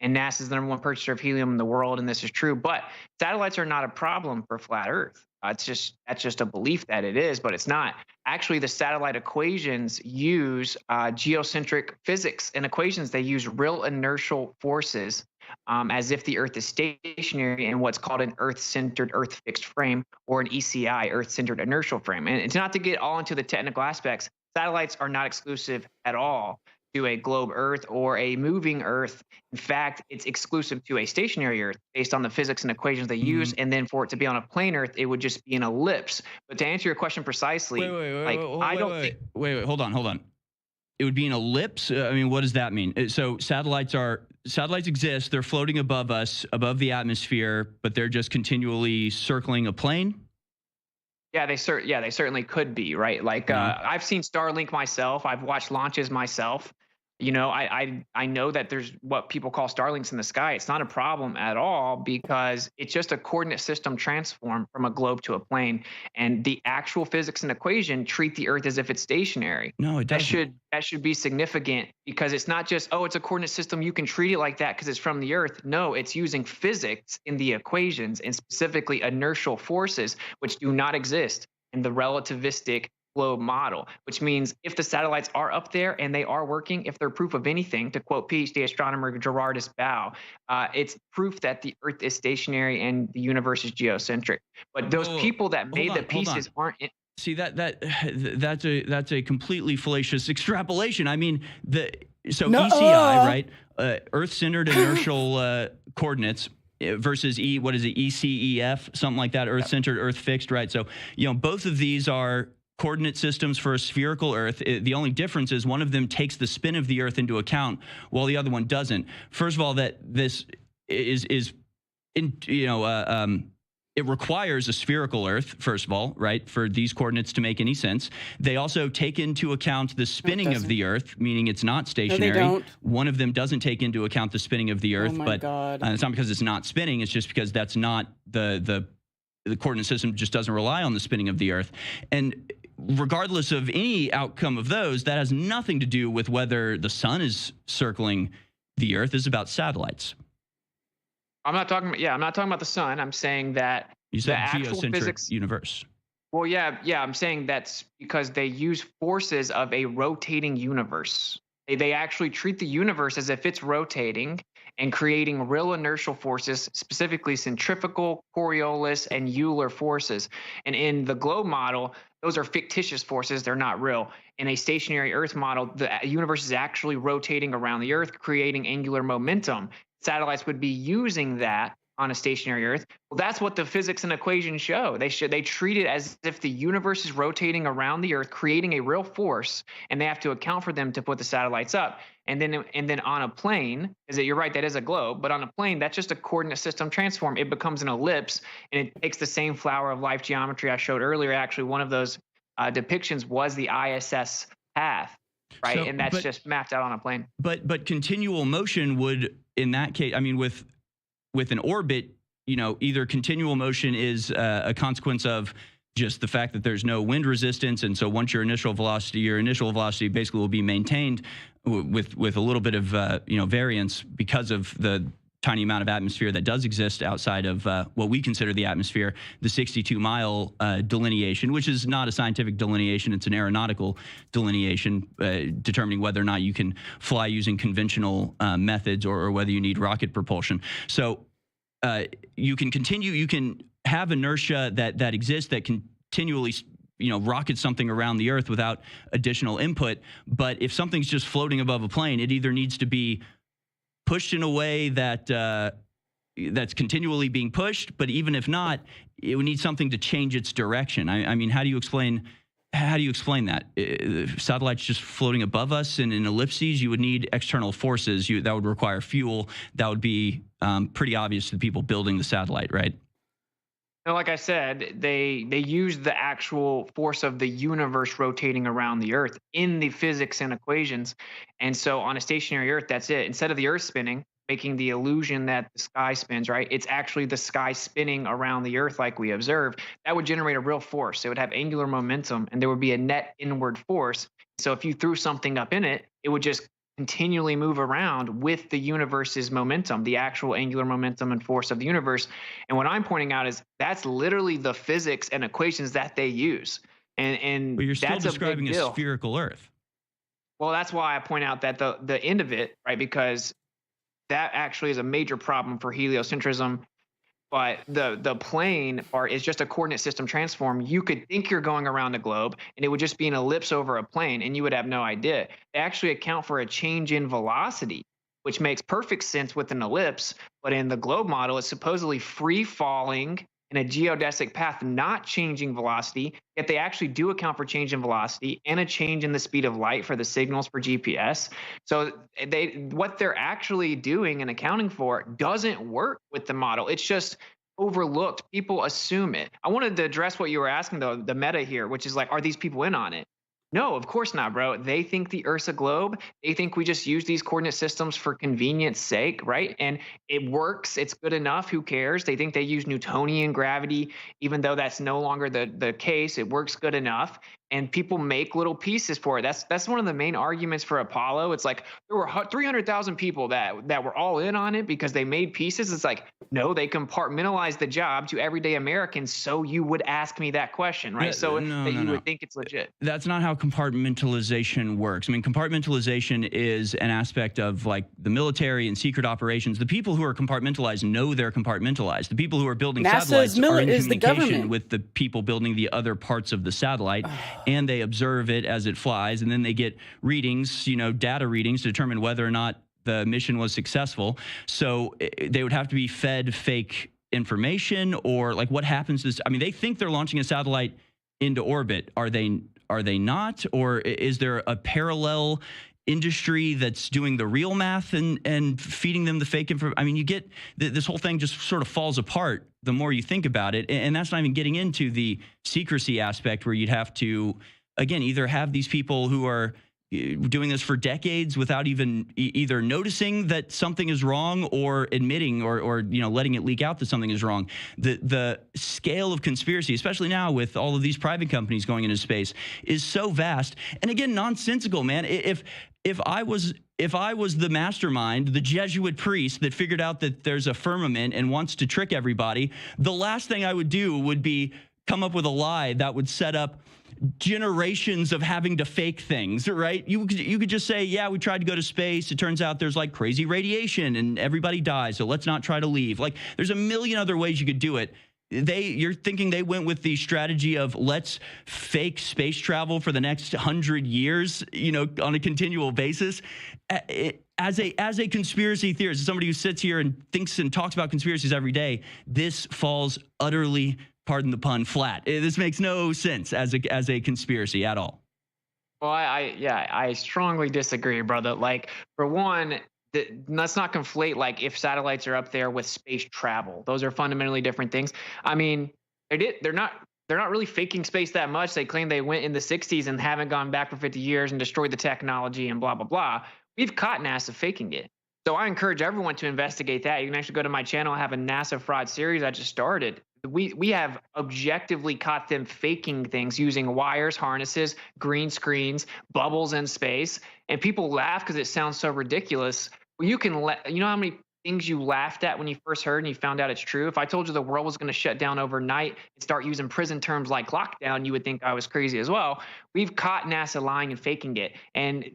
and NASA's the number 1 purchaser of helium in the world, and this is true. But satellites are not a problem for flat Earth. That's just a belief that it is, but it's not. Actually, the satellite equations use geocentric physics and equations. They use real inertial forces, as if the Earth is stationary in what's called an Earth-centered, Earth-fixed frame, or an ECI, Earth-centered inertial frame. And it's not to get all into the technical aspects. Satellites are not exclusive at all to a globe Earth or a moving Earth. In fact, it's exclusive to a stationary Earth based on the physics and equations they use. And then for it to be on a plane Earth, it would just be an ellipse. But to answer your question precisely, wait, hold on. It would be an ellipse? I mean, what does that mean? So satellites exist. They're floating above us, above the atmosphere, but they're just continually circling a plane? Yeah, they certainly could be, right? Like, I've seen Starlink myself. I've watched launches myself. I know that there's what people call Starlinks in the sky. It's not a problem at all, because it's just a coordinate system transform from a globe to a plane, and the actual physics and equation treat the Earth as if it's stationary. No, it doesn't. That should be significant, because it's not just, oh, it's a coordinate system, you can treat it like that because it's from the Earth. No, it's using physics in the equations, and specifically inertial forces, which do not exist in the relativistic globe model, which means if the satellites are up there and they are working, if they're proof of anything, to quote PhD astronomer Gerardus Bow, it's proof that the Earth is stationary and the universe is geocentric. But those people that made the pieces aren't in. See, that's a completely fallacious extrapolation. I mean, ECI, right? Earth-centered inertial coordinates versus ECEF, something like that, Earth-centered, Earth-fixed, right? So, both of these are coordinate systems for a spherical Earth. The only difference is one of them takes the spin of the Earth into account, while the other one doesn't. First of all, that this it requires a spherical Earth, first of all, right, for these coordinates to make any sense. They also take into account the spinning of the Earth, meaning it's not stationary. No, they don't. One of them doesn't take into account the spinning of the Earth, God. It's not because it's not spinning. It's just because that's not the coordinate system just doesn't rely on the spinning of the Earth. And regardless of any outcome of those, that has nothing to do with whether the sun is circling the Earth. It's about satellites. I'm not talking about the sun. I'm saying that You the said actual geocentric physics. universe. Well, yeah, I'm saying that's because they use forces of a rotating universe. They actually treat the universe as if it's rotating and creating real inertial forces, specifically centrifugal, Coriolis, and Euler forces. And in the globe model, those are fictitious forces, they're not real. In a stationary Earth model, the universe is actually rotating around the Earth, creating angular momentum. Satellites would be using that on a stationary Earth. Well, that's what the physics and equations show. They treat it as if the universe is rotating around the Earth, creating a real force, and they have to account for them to put the satellites up. And then on a plane, you're right, that is a globe, but on a plane, that's just a coordinate system transform. It becomes an ellipse, and it takes the same flower of life geometry I showed earlier. Actually, one of those depictions was the ISS path, right? So, And that's just mapped out on a plane. But continual motion would, in that case, I mean, with an orbit, either continual motion is a consequence of just the fact that there's no wind resistance, and so once your initial velocity basically will be maintained with a little bit of variance because of the tiny amount of atmosphere that does exist outside of what we consider the atmosphere, the 62-mile delineation, which is not a scientific delineation, it's an aeronautical delineation, determining whether or not you can fly using conventional methods or whether you need rocket propulsion. So you can have inertia that exists that continually rocket something around the Earth without additional input. But if something's just floating above a plane, it either needs to be pushed in a way that that's continually being pushed, but even if not, it would need something to change its direction. I mean, how do you explain that? Satellites just floating above us in ellipses, you would need external forces. That would require fuel. That would be pretty obvious to the people building the satellite, right? No, like I said, they use the actual force of the universe rotating around the Earth in the physics and equations. And so on a stationary Earth, that's it. Instead of the Earth spinning, making the illusion that the sky spins, right? It's actually the sky spinning around the Earth like we observe. That would generate a real force. It would have angular momentum, and there would be a net inward force. So if you threw something up in it, it would just continually move around with the universe's momentum, the actual angular momentum and force of the universe. And what I'm pointing out is that's literally the physics and equations that they use. And but you're still that's describing a big deal. a spherical Earth. Well, that's why I point out that the end of it, right? Because that actually is a major problem for heliocentrism. But the plane part is just a coordinate system transform. You could think you're going around the globe, and it would just be an ellipse over a plane, and you would have no idea. They actually account for a change in velocity, which makes perfect sense with an ellipse. But in the globe model, it's supposedly free falling in a geodesic path, not changing velocity. Yet they actually do account for change in velocity and a change in the speed of light for the signals for GPS. So what they're actually doing and accounting for doesn't work with the model. It's just overlooked. People assume it. I wanted to address what you were asking, though, the meta here, which is like, are these people in on it? No, of course not, bro. They think the Earth's a globe. They think we just use these coordinate systems for convenience sake, right? And it works. It's good enough. Who cares? They think they use Newtonian gravity, even though that's no longer the case. It works good enough. And people make little pieces for it. That's one of the main arguments for Apollo. It's like there were 300,000 people that were all in on it because they made pieces. It's like, no, they compartmentalized the job to everyday Americans. So you would ask me that question, right? You would think it's legit. That's not how compartmentalization works. I mean, compartmentalization is an aspect of like the military and secret operations. The people who are compartmentalized know they're compartmentalized. The people who are building satellites are in communication with the people building the other parts of the satellite. And they observe it as it flies, and then they get readings, data readings to determine whether or not the mission was successful. So they would have to be fed fake information, or like what happens to this? I mean, they think they're launching a satellite into orbit. Are they not? Or is there a parallel industry that's doing the real math and feeding them the fake information? I mean, you get this whole thing just sort of falls apart the more you think about it. And that's not even getting into the secrecy aspect where you'd have to, again, either have these people who are doing this for decades without even either noticing that something is wrong or admitting or letting it leak out that something is wrong. The scale of conspiracy, especially now with all of these private companies going into space, is so vast. And again, nonsensical, man. If I was the mastermind, the Jesuit priest that figured out that there's a firmament and wants to trick everybody, the last thing I would do would be come up with a lie that would set up generations of having to fake things, right? You could just say, yeah, we tried to go to space. It turns out there's like crazy radiation and everybody dies, so let's not try to leave. Like, there's a million other ways you could do it. You're thinking they went with the strategy of let's fake space travel for the next 100 years, on a continual basis. As a conspiracy theorist, as somebody who sits here and thinks and talks about conspiracies every day, this falls utterly, pardon the pun, flat. This makes no sense as a conspiracy at all. Well, I strongly disagree, brother. Like, for one, let's not conflate like if satellites are up there with space travel. Those are fundamentally different things. I mean, they're not really faking space that much. They claim they went in the 60s and haven't gone back for 50 years and destroyed the technology and blah blah blah. We've caught NASA faking it. So I encourage everyone to investigate that. You can actually go to my channel. I have a NASA fraud series I just started. We have objectively caught them faking things using wires, harnesses, green screens, bubbles in space, and people laugh because it sounds so ridiculous. Well, you know how many things you laughed at when you first heard and you found out it's true? If I told you the world was going to shut down overnight and start using prison terms like lockdown, you would think I was crazy as well. We've caught NASA lying and faking it, and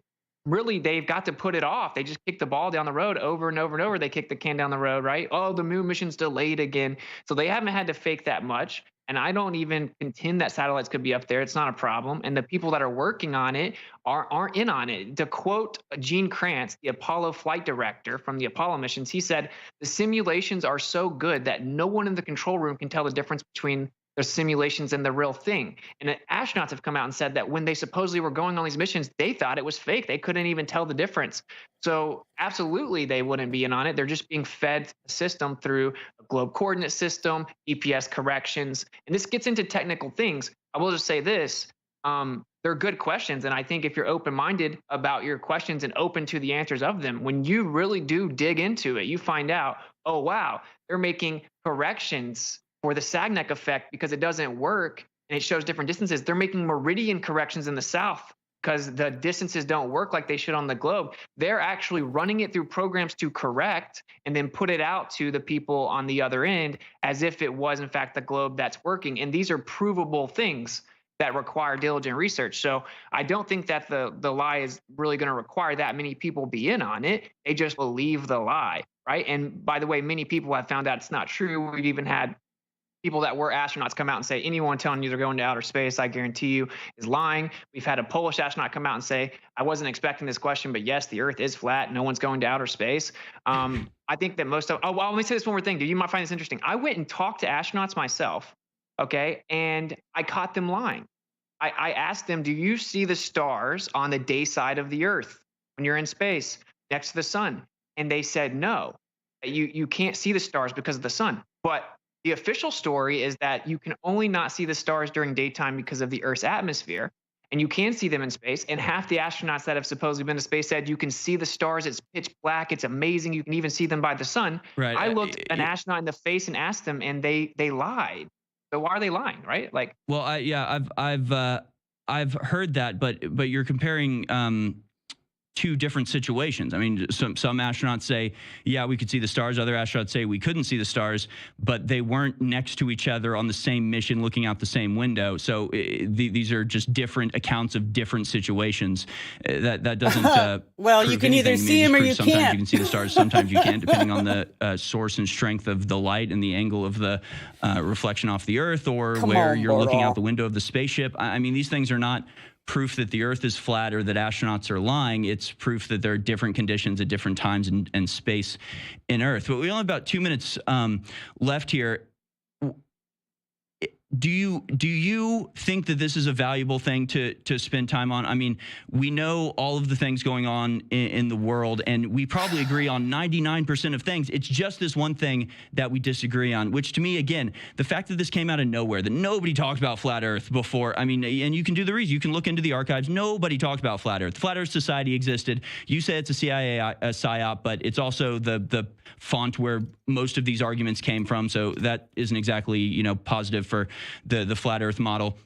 really, they've got to put it off. They just kick the ball down the road over and over and over. They kick the can down the road, right? Oh, the moon mission's delayed again. So they haven't had to fake that much. And I don't even contend that satellites could be up there. It's not a problem. And the people that are working on it aren't in on it. To quote Gene Kranz, the Apollo flight director from the Apollo missions, he said, the simulations are so good that no one in the control room can tell the difference between the simulations and the real thing. And astronauts have come out and said that when they supposedly were going on these missions, they thought it was fake. They couldn't even tell the difference. So absolutely, they wouldn't be in on it. They're just being fed a system through a globe coordinate system, GPS corrections. And this gets into technical things. I will just say this. They're good questions. And I think if you're open-minded about your questions and open to the answers of them, when you really do dig into it, you find out, oh, wow, they're making corrections for the Sagnac effect because it doesn't work and it shows different distances. They're making meridian corrections in the south because the distances don't work like they should on the globe. They're actually running it through programs to correct and then put it out to the people on the other end as if it was, in fact, the globe that's working. And these are provable things that require diligent research. So I don't think that the lie is really going to require that many people be in on it. They just believe the lie, right? And by the way, many people have found out it's not true. We've even had people that were astronauts come out and say, anyone telling you they're going to outer space, I guarantee you, is lying. We've had a Polish astronaut come out and say, I wasn't expecting this question, but yes, the Earth is flat. No one's going to outer space. I think that let me say this one more thing, dude. You might find this interesting. I went and talked to astronauts myself, okay, and I caught them lying. I asked them, do you see the stars on the day side of the Earth when you're in space next to the sun? And they said, no, you can't see the stars because of the sun. But the official story is that you can only not see the stars during daytime because of the Earth's atmosphere, and you can see them in space. And half the astronauts that have supposedly been to space said you can see the stars. It's pitch black. It's amazing. You can even see them by the sun. Right. I looked an astronaut in the face and asked them, and they lied. So why are they lying, right? Like, well, I've heard that, but you're comparing two different situations. I mean, some astronauts say, yeah, we could see the stars. Other astronauts say we couldn't see the stars, but they weren't next to each other on the same mission looking out the same window. So these are just different accounts of different situations. That doesn't well, you can either see them or you sometimes can't. You can see the stars, sometimes you can't, depending on the source and strength of the light and the angle of the reflection off the Earth, or where you're looking out the window of the spaceship. I mean, these things are not proof that the Earth is flat or that astronauts are lying. It's proof that there are different conditions at different times and space in Earth. But we only have about 2 minutes left here. do you think that this is a valuable thing to spend time on? I mean, we know all of the things going on in the world, and we probably agree on 99% of things. It's just this one thing that we disagree on, which to me, again, the fact that this came out of nowhere, that nobody talked about flat Earth before. I mean, and you can do the reason. You can look into the archives. Nobody talked about flat Earth. Flat Earth Society existed. You say it's a CIA psyop, but it's also the font where most of these arguments came from. So that isn't exactly, positive for the flat Earth model.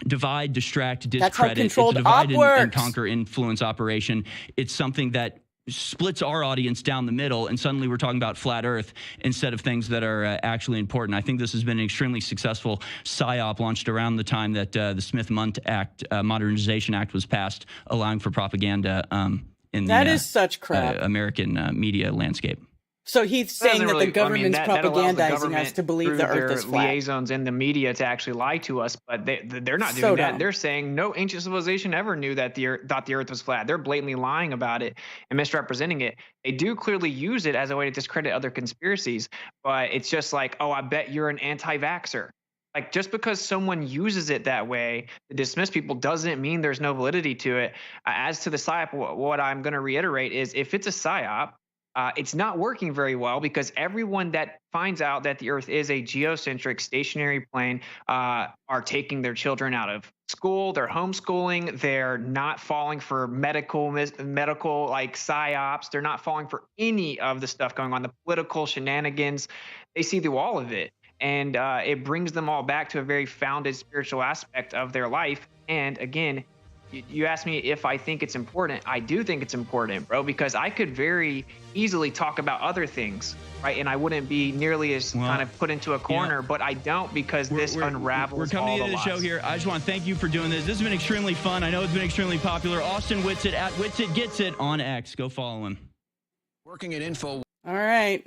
Divide, distract, discredit. That's how controlled It's a divide op works. and conquer influence operation. It's something that splits our audience down the middle, and suddenly we're talking about flat Earth instead of things that are actually important. I think this has been an extremely successful psyop launched around the time that the Smith-Mundt Act, Modernization Act, was passed, allowing for propaganda in That the is such crap. American media landscape. So he's saying that the government's that allows the propagandizing government us to believe through the Earth their is flat. liaisons in the media to actually lie to us, but they're not doing So that. dumb. They're saying no ancient civilization ever knew that thought the Earth was flat. They're blatantly lying about it and misrepresenting it. They do clearly use it as a way to discredit other conspiracies, but it's just like, oh, I bet you're an anti-vaxxer. Like, just because someone uses it that way to dismiss people doesn't mean there's no validity to it. As to the psyop, what I'm going to reiterate is, if it's a psyop, it's not working very well, because everyone that finds out that the Earth is a geocentric stationary plane are taking their children out of school. They're homeschooling. They're not falling for medical like psyops. They're not falling for any of the stuff going on, the political shenanigans. They see through all of it. And it brings them all back to a very founded spiritual aspect of their life. And again, you asked me if I think it's important. I do think it's important, bro, because I could very easily talk about other things, right? And I wouldn't be nearly as kind of put into a corner, but I don't, because this unravels We're coming all to the the end of the show lies. here. I just want to thank you for doing this. This has been extremely fun. I know it's been extremely popular. Austin Witsit at Witsit Gets It on X. Go follow him. Working at Info. All right.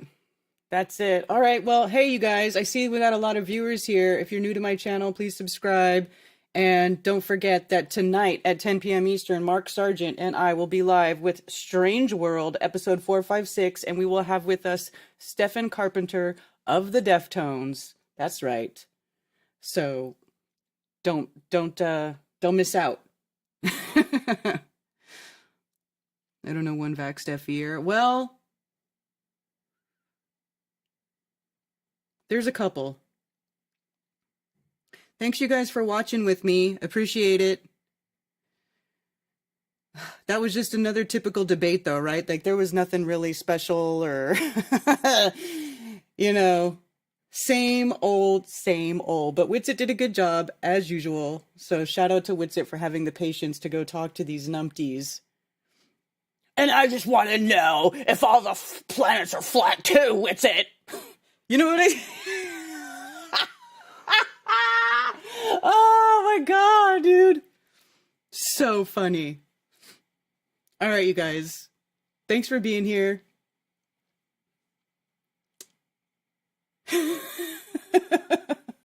That's it. All right. Well, hey, you guys, I see we got a lot of viewers here. If you're new to my channel, please subscribe. And don't forget that tonight at 10 p.m. Eastern, Mark Sargent and I will be live with Strange World, episode 456, and we will have with us Stephen Carpenter of the Deftones. That's right. So don't miss out. I don't know, one vax Steph here. Well, there's a couple. Thanks, you guys, for watching with me. Appreciate it. That was just another typical debate, though, right? Like, there was nothing really special or, same old, same old. But Witsit did a good job, as usual. So shout out to Witsit for having the patience to go talk to these numpties. And I just want to know if all the planets are flat, too, Witsit. You know what I... Oh my god, dude. So funny. All right, you guys. Thanks for being here.